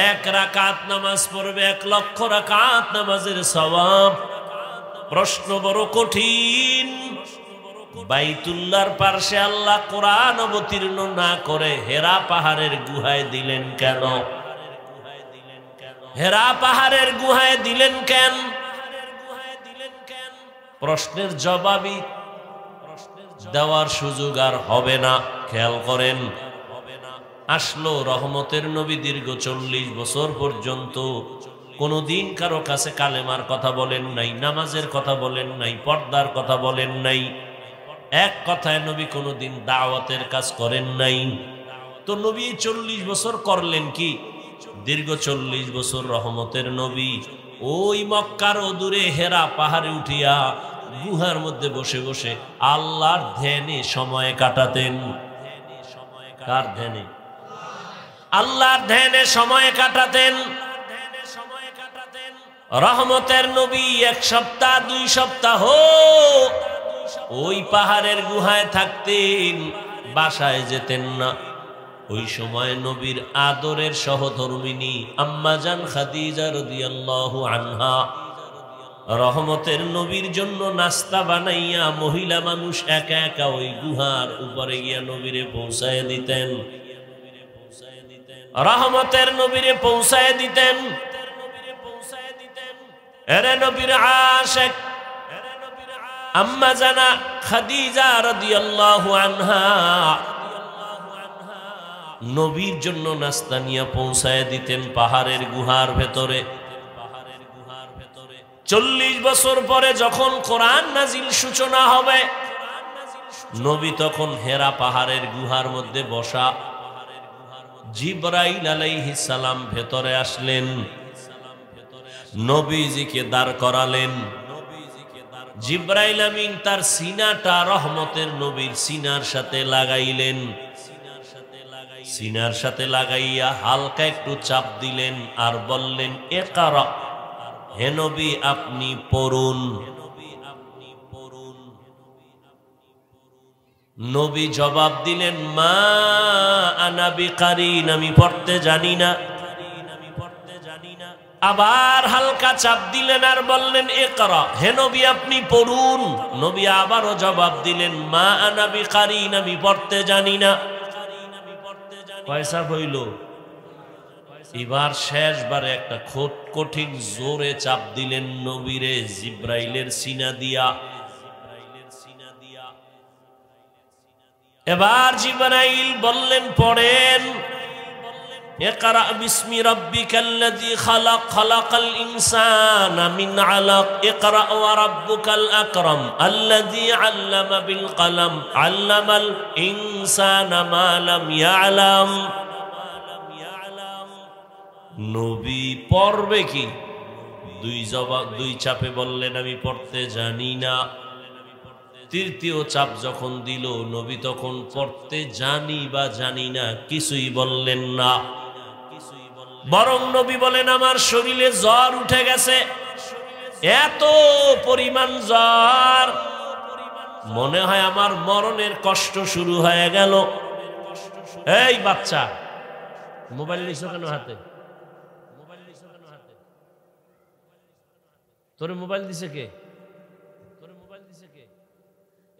1 রাকাত নামাজ পড়বে 1 লক্ষ রাকাত নামাজের সওয়াব। প্রশ্ন বড় কঠিন, বাইতুল্লাহর পাশে আল্লাহ কোরআন অবতীর্ণ না করে হেরা পাহাড়ের গুহায় দিলেন কেন? হেরা পাহাড়ের গুহায় দিলেন কেন? প্রশ্নের জবাবই দেওয়ার সুযোগ আর হবে না। খেয়াল করেন, আসলো রহমতের নবী, দীর্ঘ 40 বছর পর্যন্ত কোনদিন কারো কাছে কালেমার কথা বলেন নাই, নামাজের কথা বলেন নাই, পর্দার কথা বলেন নাই। এক কথায় নবী কোনদিন দাওয়াতের কাজ করেন নাই। তো নবী 40 বছর করলেন কি? দীর্ঘ 40 বছর রহমতের নবী ওই মক্কার অদূরে হেরা পাহাড়ে উঠিয়া গুহার মধ্যে বসে বসে আল্লাহর ধ্যানে সময় কাটাতেন। কার ধ্যানে? আল্লাহর ধ্যানে সময় কাটাতেন। রহমতের নবী 1 সপ্তাহ 2 সপ্তাহ ওই পাহাড়ের গুহায় থাকতেন, বাসায় যেতেন না। ওই সময় নবীর আদরের সহধর্মিনী আম্মাজান খাদিজা রাদিয়াল্লাহু আনহা রহমতের নবীর জন্য নাস্তা বানাইয়া মহিলা মানুষ একা একা ওই গুহার উপরে গিয়া নবীরে পৌঁছায় দিতেন। রহমতের নবীরে পৌঁছায় দিতেন। এরে নবীর আশিক আম্মা জানা খাদিজা রাদিয়াল্লাহু আনহা নবীর জন্য নাস্তা নিয়ে পৌঁছায় দিতেন পাহাড়ের গুহার ভেতরে। 40 বছর পরে যখন কোরআন নাজিল সূচনা হবে, নবী তখন হেরা পাহাড়ের গুহার মধ্যে বসা। জিবরাইল আলাইহিস সালাম ভেতরে আসলেন, নবীজিকে দাঁড় করালেন। জিবরাইল আমিন তার সিনাটা রহমতের নবীর সিনার সাথে লাগাইলেন। সিনার সাথে লাগাইয়া হালকা একটু চাপ দিলেন আর বললেন, ইকরা, হে নবী আপনি পড়ুন। নবী জবাব দিলেন, মা আনা বিকারিন, আমি পড়তে জানি না। আবার হালকা চাপ দিলেন আর বললেন, ইকরা, হে নবী আপনি পড়ুন। নবী আবারও জবাব দিলেন, মা আনা বিকারিন, আমি পড়তে জানি না। পয়সা হইল। এবার শেষবারে একটা কঠিন জোরে চাপ দিলেন নবীরে জিব্রাইলের সিনা দিয়া। এবার জিব্রাইল বললেন, পড়েন, ইকরা বিসমি রাব্বিকাল্লাযী খালাক, খালাকাল ইনসানা মিন আলাক, ইকরা ওয়া রাব্বুকাল আকরাম আল্লাযী আল্লামা বিল কলম, আল্লামাল ইনসানা মা লাম ইয়ালাম। নবী পড়বে কি? দুই চাপে বললেন, আমি পড়তে জানি না। তৃতীয় চাপ যখন দিল, নবী তখন পড়তে জানি বা জানি না কিছুই বললেন না। বরং নবী বলেন, আমার শরীরে জ্বর উঠে গেছে, এত পরিমাণ জ্বর, মনে হয় আমার মরণের কষ্ট শুরু হয়ে গেল। এই বাচ্চা, মোবাইল নিছো কেন হাতে? তোরে মোবাইল দিছে কে?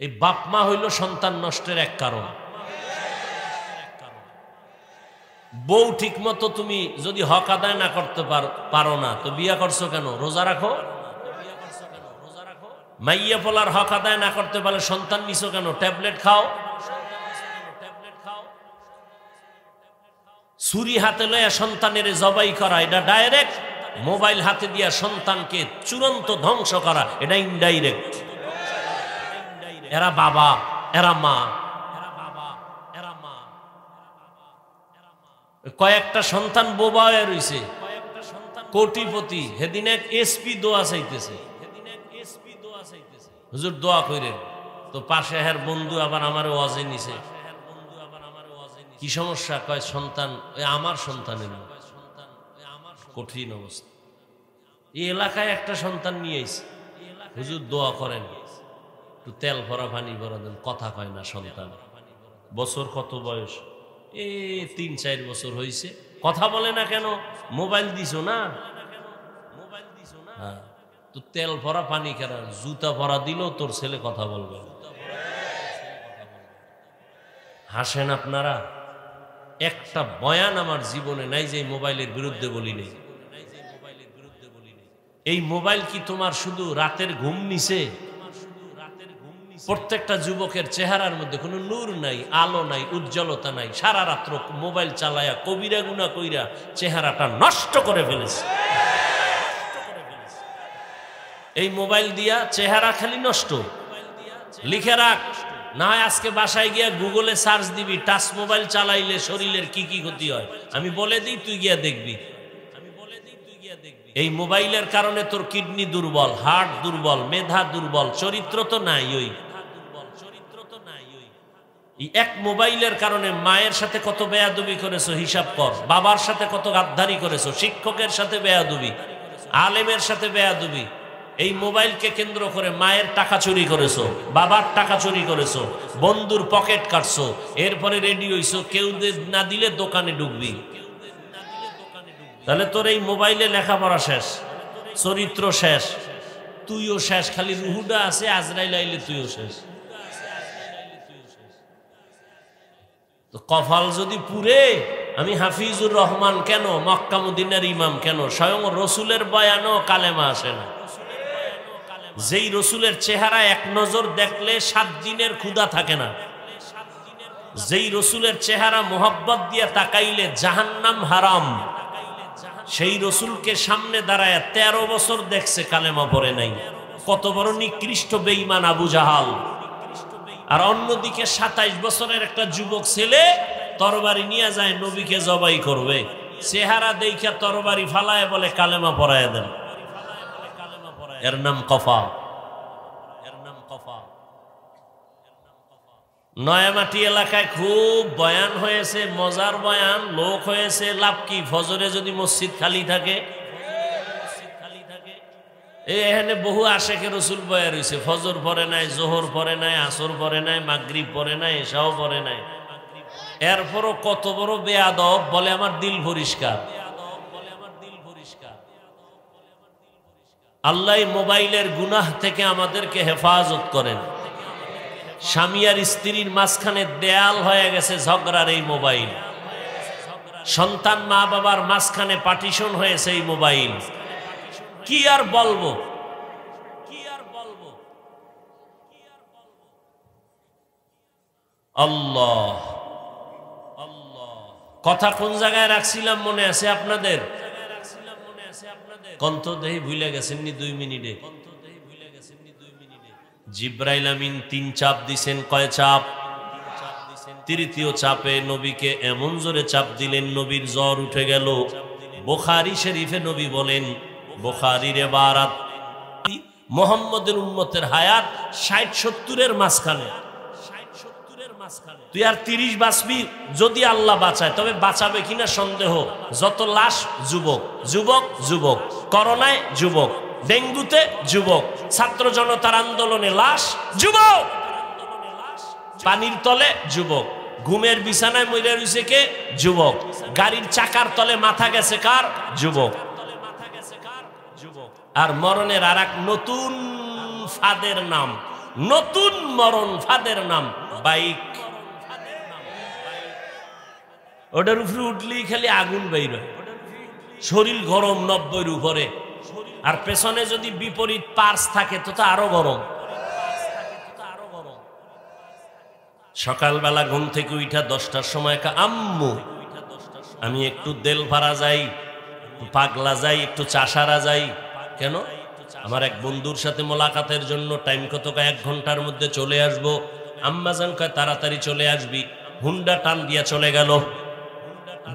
এই বাপ মা হইল সন্তান নষ্টের এক কারণ। বউ ঠিক মতো তুমি যদি হক আদায় না করতে পারো না, তো বিয়া করছো কেন? রোজা রাখো। মাইয়া পোলার হক আদায় না করতে পারলে সন্তান নিছো কেন? ট্যাবলেট খাও। ছুরি হাতে লইয়া সন্তানের জবাই করা, এটা ডাইরেক্ট। মোবাইল হাতে দিয়া সন্তানকে চূড়ান্ত ধ্বংস করা, এটা ইনডাইরেক্ট। এরা বাবা, এরা মা। কয়েকটা সন্তান বোবা হয়ে রইছে, কোটিপতি। সেদিন এক এসপি দোয়া চাইতেছে, হুজুর দোয়া কইরেন। তো পাশে হের বন্ধু আবার আমার ওয়াজে নিছে। কি সমস্যা? কয় সন্তান, আমার সন্তানের না। কঠিন অবস্থা। এই এলাকায় একটা সন্তান নিয়ে আইছে, হুজুর দোয়া করেন, একটু তেল ভরা পানি ভরা দেন। কথা কয় না সন্তান। বছর কত বয়স? 3-4 বছর হয়েছে। কথা বলে না কেন? মোবাইল দিছো না। হ্যাঁ, তো তেল ভরা পানি কেন? জুতা ভরা দিলেও তোর ছেলে কথা বলবে। হাসেন আপনারা। একটা বয়ান আমার জীবনে নাই যে মোবাইলের বিরুদ্ধে বলি নেই। এই মোবাইল কি তোমার শুধু রাতের ঘুম নিছে? প্রত্যেকটা যুবকের চেহারার মধ্যে কোনো নূর নাই, আলো নাই, উজ্জ্বলতা নাই। সারা রাত্র মোবাইল চালায়া কবিরা গুনাহ কইরা চেহারাটা নষ্ট করে ফেলেছে। এই মোবাইল দিয়া চেহারা খালি নষ্ট। লিখে রাখ, না হয় আজকে বাসায় গিয়া গুগলে সার্চ দিবি, টাচ মোবাইল চালাইলে শরীরের কি কি ক্ষতি হয়। আমি বলে দিই, তুই গিয়া দেখবি। এই মোবাইলের কারণে তোর কিডনি দুর্বল, হার্ট দুর্বল, মেধা দুর্বল, চরিত্র তো নাই। ওই এক মোবাইলের কারণে মায়ের সাথে কত বেয়াদবি করেছো হিসাব কর। বাবার সাথে কত গাদ্দারি করেছো, শিক্ষকের সাথে বেয়াদবি, আলেমের সাথে বেয়াদবি। এই মোবাইলকে কেন্দ্র করে মায়ের টাকা চুরি করেছো, বাবার টাকা চুরি করেছো, বন্ধুর পকেট কাটছো, এরপরে রেডি হইছো, কেউ না দিলে দোকানে ঢুকবি। তাহলে তোর এই মোবাইলে লেখাপড়া শেষ, চরিত্র শেষ, তুইও শেষ। খালি রুহুডা আছে, আজরাইল আইলে তুইও শেষ। তো কপাল যদি পুরে, আমি হাফিজুর রহমান কেন, মক্কা মদিনার ইমাম কেন, স্বয়ং রসুলের বয়ানও কালেমা আসে না। যেই রসুলের চেহারা এক নজর দেখলে 7 দিনের ক্ষুধা থাকে না, যেই রসুলের চেহারা মোহাব্বত দিয়ে তাকাইলে জাহান্নাম হারাম, সেই রসুলকে সামনে দাঁড়ায় 13 বছর দেখছে, কালেমা পড়ে নাই। কত বড় নিকৃষ্ট বেঈমান আবু জাহাল। আর অন্যদিকে 27 বছরের একটা যুবক ছেলে তরবারি নিয়ে যায়, নবীকে জবাই করবে। চেহারা দেখা তরবারি ফালায় বলে কালেমা পড়ায় দেন। এর নাম কফা। নয়ামাটি এলাকায় খুব বয়ান হয়েছে, মজার বয়ান, লোক হয়েছে। লাভ কি? ফজরে যদি মসজিদ খালি থাকে, এখানে বহু আশেকে রসুল বয়া রয়েছে, ফজর পরে নাই, জোহর পরে নাই, আসর পরে নাই, মাগরিব পরে নাই, এশাও পরে নাই। এরপরও কত বড় বেয়াদব, বলে আমার দিল পরিষ্কার। আল্লাহ মোবাইলের গুনাহ থেকে আমাদেরকে হেফাজত করেন। স্বামী আর স্ত্রীর মাঝখানে দেয়াল হয়ে গেছে ঝগড়ার এই মোবাইল, সন্তান মা বাবার মাঝখানে পার্টিশন হয়েছে এই মোবাইল। কি আর বলবো, আল্লাহ কথা কোন জায়গায় রাখছিলাম মনে আছে আপনাদের? কন্ত দেহি ভুলে গেছেননি 2 মিনিটে? জিব্রাইল আমিন 3 চাপ দিছেন। কয় চাপ? তৃতীয় চাপে নবীকে এমন জোরে চাপ দিলেন নবীর জ্বর উঠে গেল। বুখারী শরীফে নবী বলেন, বুখারীর ইবারত, মুহাম্মদের উম্মতের হায়াত 60-70-এর মাঝখানে। তুই আর 30 বাঁচবি যদি আল্লাহ বাঁচায়, তবে বাঁচাবে কিনা সন্দেহ। যত লাশ যুবক, যুবক, যুবক, করোনায় যুবক, ডেঙ্গুতে যুবক, ছাত্র জনতার আন্দোলনে লাশ যুবক, পানির তলে যুবক, ঘুমের বিছানায় মরে রইছে কে? যুবক, গাড়ির চাকার তলে মাথা গেছে কার? যুবক। আর মরণের আর এক নতুন ফাঁদের নাম, নতুন মরণ ফাঁদের নাম বাইক। ওটার উপরে উঠলেই খালি আগুন বাইর হয়, শরীর গরম 90-এর উপরে, আর পেছনে যদি বিপরীত পার্স থাকে তো আরো গরম। সকালবেলা ঘুম থেকে উঠা 10টার সময় আম্মু আমি একটু দেলপাড়া যাই, পাগলা যাই, একটু চাষারা যাই। কেন? আমার এক বন্ধুর সাথে মোলাকাতের জন্য টাইম কত? 1 ঘন্টার মধ্যে চলে আসবো। আম্মাজান কয় তাড়াতাড়ি চলে আসবি। হুন্ডা টান দিয়া চলে গেল।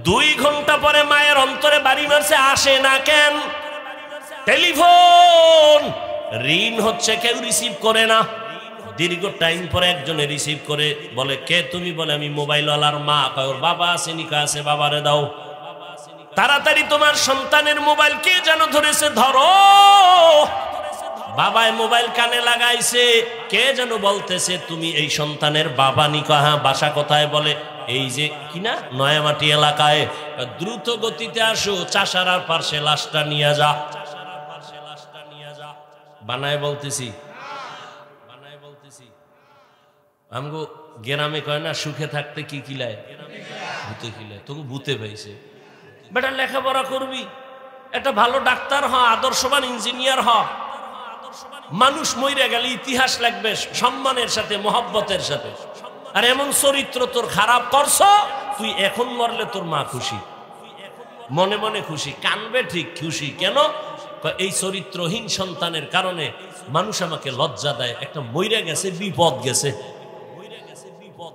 2 ঘন্টা পরে মায়ের অন্তরে বাড়ি মারছে, আসে না কেন? টেলিফোন রিং হচ্ছে, কেউ রিসিভ করে না। দীর্ঘ টাইম পরে একজনে রিসিভ করে, বলে কে তুমি? বলে আমি মোবাইলওয়ালার মা। কয় ওর বাবা আছে? নিকা আছে, বাবারে দাও। তাড়াতাড়ি তোমার সন্তানের মোবাইল কে যেন ধরেছে, ধরো। বাবায় মোবাইল কানে লাগাইছে, কে যেন বলতেছে তুমি এই সন্তানের বাবা? নিকা হ্যাঁ। বাসা কোথায়? বলে এই যে কিনা নয়ামাটি এলাকায়। দ্রুত গতিতে আসো, চাষারার পার্শ্বে লাশটা নিয়ে যা। বানায় বলতেছি, আমগো গ্রামে কয় না, সুখে থাকতে কি কিলায়? ভূতে কিলায়। তোকে ভূতে পাইছে। বেটা লেখাপড়া করবি, একটা ভালো ডাক্তার হ, আদর্শবান ইঞ্জিনিয়ার হ। মানুষ মইরা গেলে ইতিহাস লাগবে সম্মানের সাথে, মহব্বতের সাথে। আর এমন চরিত্র তোর খারাপ করছ, তুই এখন মরলে তোর মা খুশি, মনে মনে খুশি, কানবে ঠিক খুশি। কেন? এই চরিত্রহীন সন্তানের কারণে মানুষ আমাকে লজ্জা দেয়। একটা মইরা গেছে, বিপদ গেছে।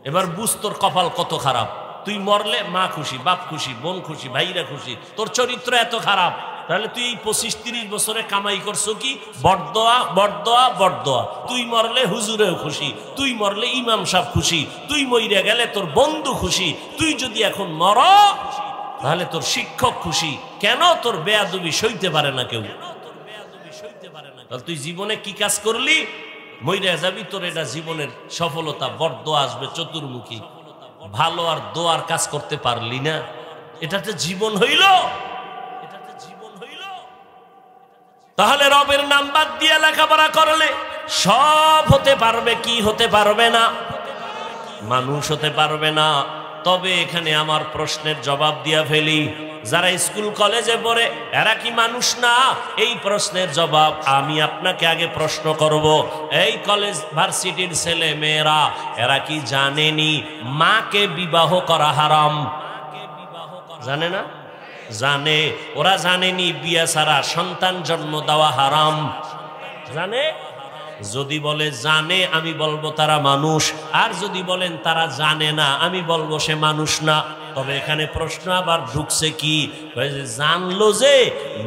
এবার বুঝ তোর কপাল কত খারাপ। তুই মরলে মা খুশি, বাপ খুশি, বোন খুশি, ভাইরা খুশি। তোর চরিত্র এত খারাপ, তাহলে তুই এই 25-30 বছরে কামাই করছো কি? বড়দোয়া, বড়দোয়া, বড়দোয়া। তুই মরলে হুজুরেও খুশি, তুই মরলে ইমাম সাহেব খুশি, তুই মইরা গেলে তোর বন্ধু খুশি, তুই যদি এখন মর তাহলে তোর শিক্ষক খুশি। কেন? তোর বেয়াদবি সইতে পারে না কেউ। তাহলে তুই জীবনে কি কাজ করলি? মইরা যাবি, তোর এটা জীবনের সফলতা। বড়দোয়া আসবে চতুর্মুখী। ভালো আর দোয়ার কাজ করতে পারলি না, এটাতে জীবন হইল? তাহলে রবের নাম বাদ দিয়ে লেখাপড়া করলে সব হতে পারবে, কি হতে পারবে না? মানুষ হতে পারবে না। তবে এখানে আমার প্রশ্নের জবাব দিয়া ফেলি, যারা স্কুল কলেজে পড়ে এরা কি মানুষ না? এই প্রশ্নের জবাব আমি আপনাকে আগে প্রশ্ন করব। এই কলেজ ভার্সিটির ছেলে মেয়েরা এরা কি জানেনি মাকে বিবাহ করা হারাম? জানে না? জানে। ওরা জানেনি বিয়ে ছাড়া সন্তান জন্ম দেওয়া হারাম? জানে। যদি বলে জানে, আমি বলবো তারা মানুষ। আর যদি বলেন তারা জানে না, আমি বলবো সে মানুষ না। তবে এখানে প্রশ্ন আবার ঢুকছে কি, জানলো যে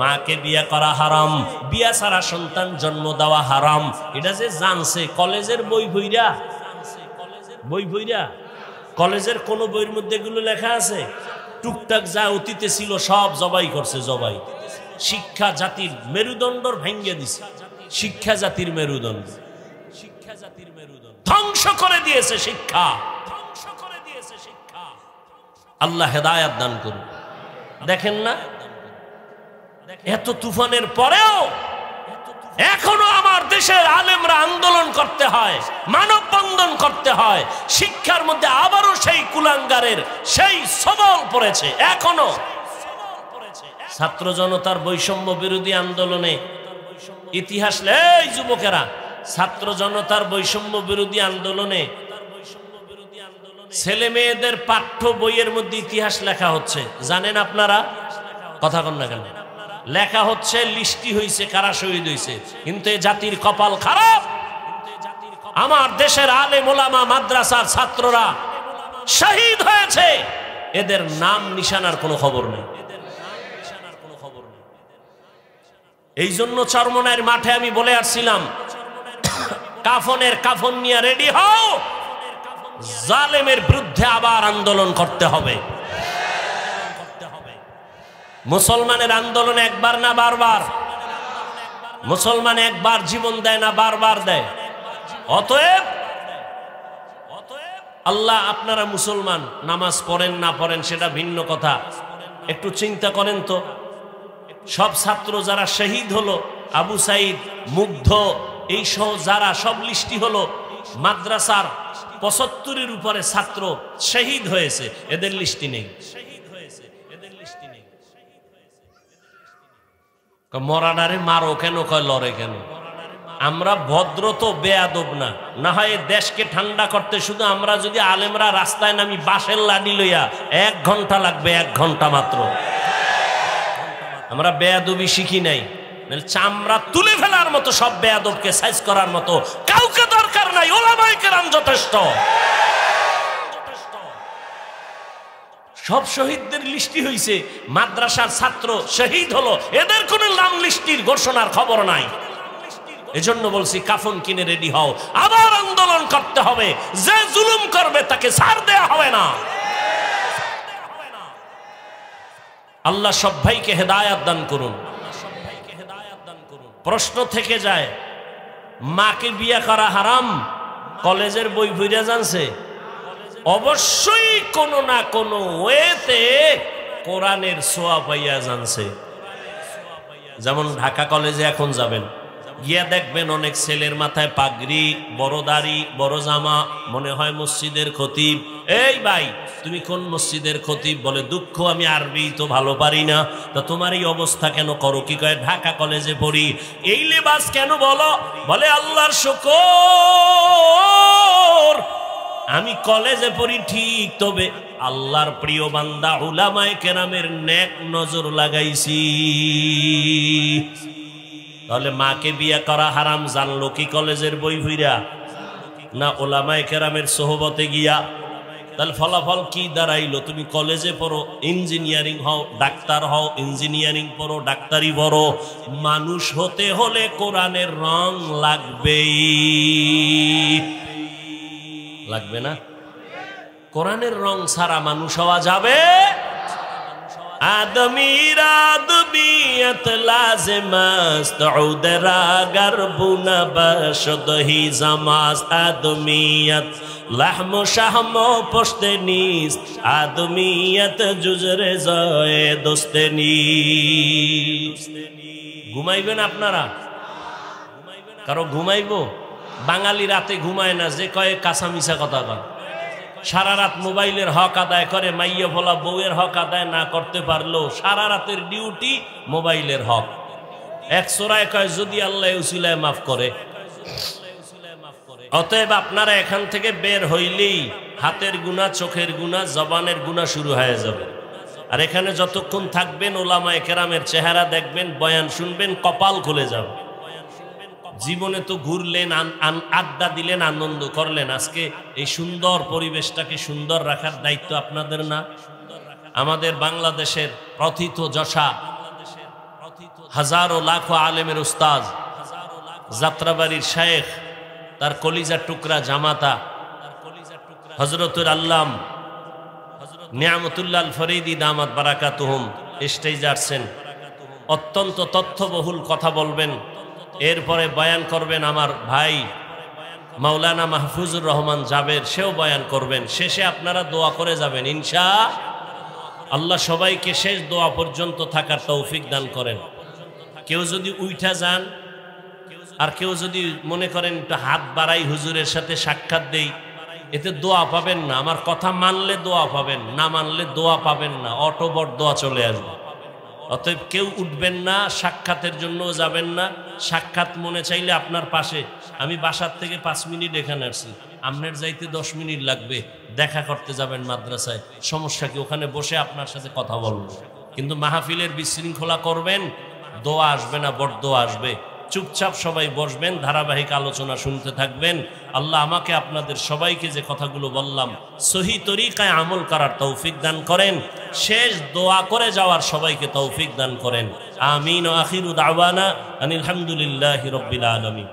মাকে বিয়ে করা হারাম, বিয়ে ছাড়া সন্তান জন্ম দেওয়া হারাম, এটা যে জানছে কলেজের বই বইরা, বই বইরা কলেজের কোন বইয়ের মধ্যে এগুলো লেখা আছে? টুকটাক যা অতীতে ছিল সব জবাই করছে, জবাই। শিক্ষা জাতির মেরুদণ্ডর ভেঙ্গে দিছে। শিক্ষা জাতির মেরুদণ্ড ধ্বংস করে দিয়েছে শিক্ষা। আল্লাহ হেদায়াত দান করুন। দেখেন না, এত তুফানের পরেও এখনো আমার দেশের আলেমরা আন্দোলন করতে হয়, মানববন্ধন করতে হয়। শিক্ষার মধ্যে আবারও সেই কুলাঙ্গারের সেই সবল পড়েছে। এখনো ছাত্র জনতার বৈষম্য বিরোধী আন্দোলনে ইতিহাস, এই যুবকেরা, ছাত্র জনতার বৈষম্য বিরোধী আন্দোলনে ছেলে মেয়েদের পাঠ্য বইয়ের মধ্যে ইতিহাস লেখা হচ্ছে। জানেন আপনারা? কথা কন না কেন? লেখা হচ্ছে লিস্টি হয়েছে, কারা শহীদ হয়েছে। কিন্তু এই জাতির কপাল খারাপ। আমার দেশের আলেম ওলামা মাদ্রাসার ছাত্ররা শহীদ হয়েছে, এদের নাম নিশানার কোনো খবর নেই। এই জন্য চরমনাইয়ের মাঠে আমি বলে আসছিলাম, কাফনের কাফন নিয়ে রেডি হও, জালেমের বিরুদ্ধে আবার আন্দোলন করতে হবে। মুসলমানের আন্দোলন একবার না বারবার। মুসলমান একবার জীবন দেয় না, বারবার দেয়। অতএব আল্লাহ, আপনারা মুসলমান, নামাজ পড়েন না পড়েন সেটা ভিন্ন কথা। একটু চিন্তা করেন তো, সব ছাত্র যারা শহীদ হলো, আবু সাইদ, মুগ্ধ, এই সহ যারা সব লিস্টি হলো, মাদ্রাসার ৭৫-এর উপরে ছাত্র শহীদ হয়েছে, এদের লিস্টি নেই। মরাডারে মারো কেন, কয় লড়ে কেন? আমরা ভদ্র তো, বেয়াদব না। না হয় দেশকে ঠান্ডা করতে শুধু আমরা যদি আলেমরা রাস্তায় নামি বাঁশের লাঠি লইয়া 1 ঘন্টা লাগবে, 1 ঘন্টা মাত্র। আমরা বেয়াদবি শিখি নাই, চামড়া তুলে ফেলার মতো সব বেয়াদবকে সাইজ করার মতো কাউকে দরকার নাই, ওলামায়ে কেরাম যথেষ্ট। সব শহীদদের লিস্টি হইছে, মাদ্রাসার ছাত্র শহীদ হলো, এদের কোনো নাম লিস্টির ঘোষণার খবর নাই। এজন্য বলছি, কাফন কিনে রেডি হও, আবার আন্দোলন করতে হবে। যে জুলুম করবে তাকে ছাড় দেয়া হবে না। আল্লাহ সব ভাইকে হেদায়াত দান করুন। প্রশ্ন থেকে যায়, মাকে বিয়ে করা হারাম? কলেজের বই ভুইরা জানছে? অবশ্যই কোনো না কোনো ওয়েতে কোরআনের ছোঁয়া পাইয়া জানছে। যেমন ঢাকা কলেজে এখন যাবেন, গিয়া দেখবেন অনেক ছেলের মাথায় পাগড়ি, বড় দাড়ি, বড় জামা, মনে হয় মসজিদের খতিব। এই ভাই, তুমি কোন মসজিদের খতিব? বলে, দুঃখ, আমি আরবি তো ভালো পারি না। তা তোমার এই অবস্থা কেন করো? কি কয়, ঢাকা কলেজে পড়ি। এই লেবাস কেন বলো? বলে, আল্লাহর শুকর, আমি কলেজে পড়ি ঠিক, তবে আল্লাহর প্রিয় বান্দা উলামায়ে কেরামের নেক নজর লাগাইছি। তাহলে মাকে বিয়ে করা হারাম জানলো কি কলেজের বই ভুইরা, না উলামায়ে কেরামের সোহবতে গিয়া? তাহলে ফলাফল কি দাঁড়াইলো? তুমি কলেজে পড়ো, ইঞ্জিনিয়ারিং হও, ডাক্তার হও, ইঞ্জিনিয়ারিং পড়ো, ডাক্তারি পড়ো, মানুষ হতে হলে কোরআনের রং লাগবেই। লাগবে না? কোরআনের রং ছাড়া মানুষ হওয়া যাবে? আদমির আদমিয়ত লাজিমাস্ত উদরা গরবুনা বশদহি জামাস্ত আদমিয়ত লাহম শাহম পশতে নিস্ত আদমিয়ত জুজরে জয়ে দোস্তে নিস্ত। ঘুমাইবেন আপনারা? কারো ঘুমাইবো? বাঙালি রাতে ঘুমায় না, যে কয়ে কাঁচা মিশা কথা কয়। সারা রাত মোবাইলের হক আদায় করে, মাইয়া ভোলা বউয়ের হক আদায় না করতে পারলেও সারা রাতের ডিউটি মোবাইলের হক। এক চোরায় কয়, যদি আল্লাহ উসিলায় মাফ করে। অতএব আপনারা এখান থেকে বের হইলেই হাতের গুনাহ, চোখের গুনাহ, জবানের গুনাহ শুরু হয়ে যাবে। আর এখানে যতক্ষণ থাকবেন ওলামায়ে কেরামের চেহারা দেখবেন, বয়ান শুনবেন, কপাল খুলে যাবে। জীবনে তো ঘুরলেন, আড্ডা দিলেন, আনন্দ করলেন, আজকে এই সুন্দর পরিবেশটাকে সুন্দর রাখার দায়িত্ব আপনাদের না? আমাদের বাংলাদেশের প্রথিত যশা, হাজারো লাখো আলেমের উস্তাদ, যাত্রাবাড়ির শায়েখ, তার কলিজার টুকরা জামাতা হযরতুল আল্লাম নিয়ামতুল্লাহ আল ফরিদি দামাত বারাকাতুহুম স্টেজে আসছেন। অত্যন্ত তথ্যবহুল কথা বলবেন। এরপরে বয়ান করবেন আমার ভাই মাওলানা মাহফুজুর রহমান জাবের, সেও বয়ান করবেন। শেষে আপনারা দোয়া করে যাবেন ইনশাআল্লাহ। সবাইকে শেষ দোয়া পর্যন্ত থাকার তৌফিক দান করেন। কেউ যদি উইঠা যান আর কেউ যদি মনে করেন একটু হাত বাড়াই হুজুরের সাথে সাক্ষাৎ দেই, এতে দোয়া পাবেন না। আমার কথা মানলে দোয়া পাবেন, না মানলে দোয়া পাবেন না, অটোবট দোয়া চলে আসবে। অতএব কেউ উঠবেন না, সাক্ষাতের জন্যও যাবেন না। সাক্ষাৎ মনে চাইলে আপনার পাশে, আমি বাসার থেকে 5 মিনিট এখানে আসছি, আপনার যাইতে 10 মিনিট লাগবে। দেখা করতে যাবেন মাদ্রাসায়, সমস্যা কি? ওখানে বসে আপনার সাথে কথা বলবো। কিন্তু মাহফিলের বিশৃঙ্খলা করবেন, দোয়া আসবে না, বড় দোয়া আসবে। চুপচাপ সবাই বসবেন, ধারাবাহিক আলোচনা শুনতে থাকবেন। আল্লাহ আমাকে আপনাদের সবাইকে যে কথাগুলো বললাম সহি তরিকায় আমল করার তৌফিক দান করেন। শেষ দোয়া করে যাওয়ার সবাইকে তৌফিক দান করেন। আমিন। ও আখিরু দাওয়ানা আনিল হামদুলিল্লাহি রাব্বিল আলামিন।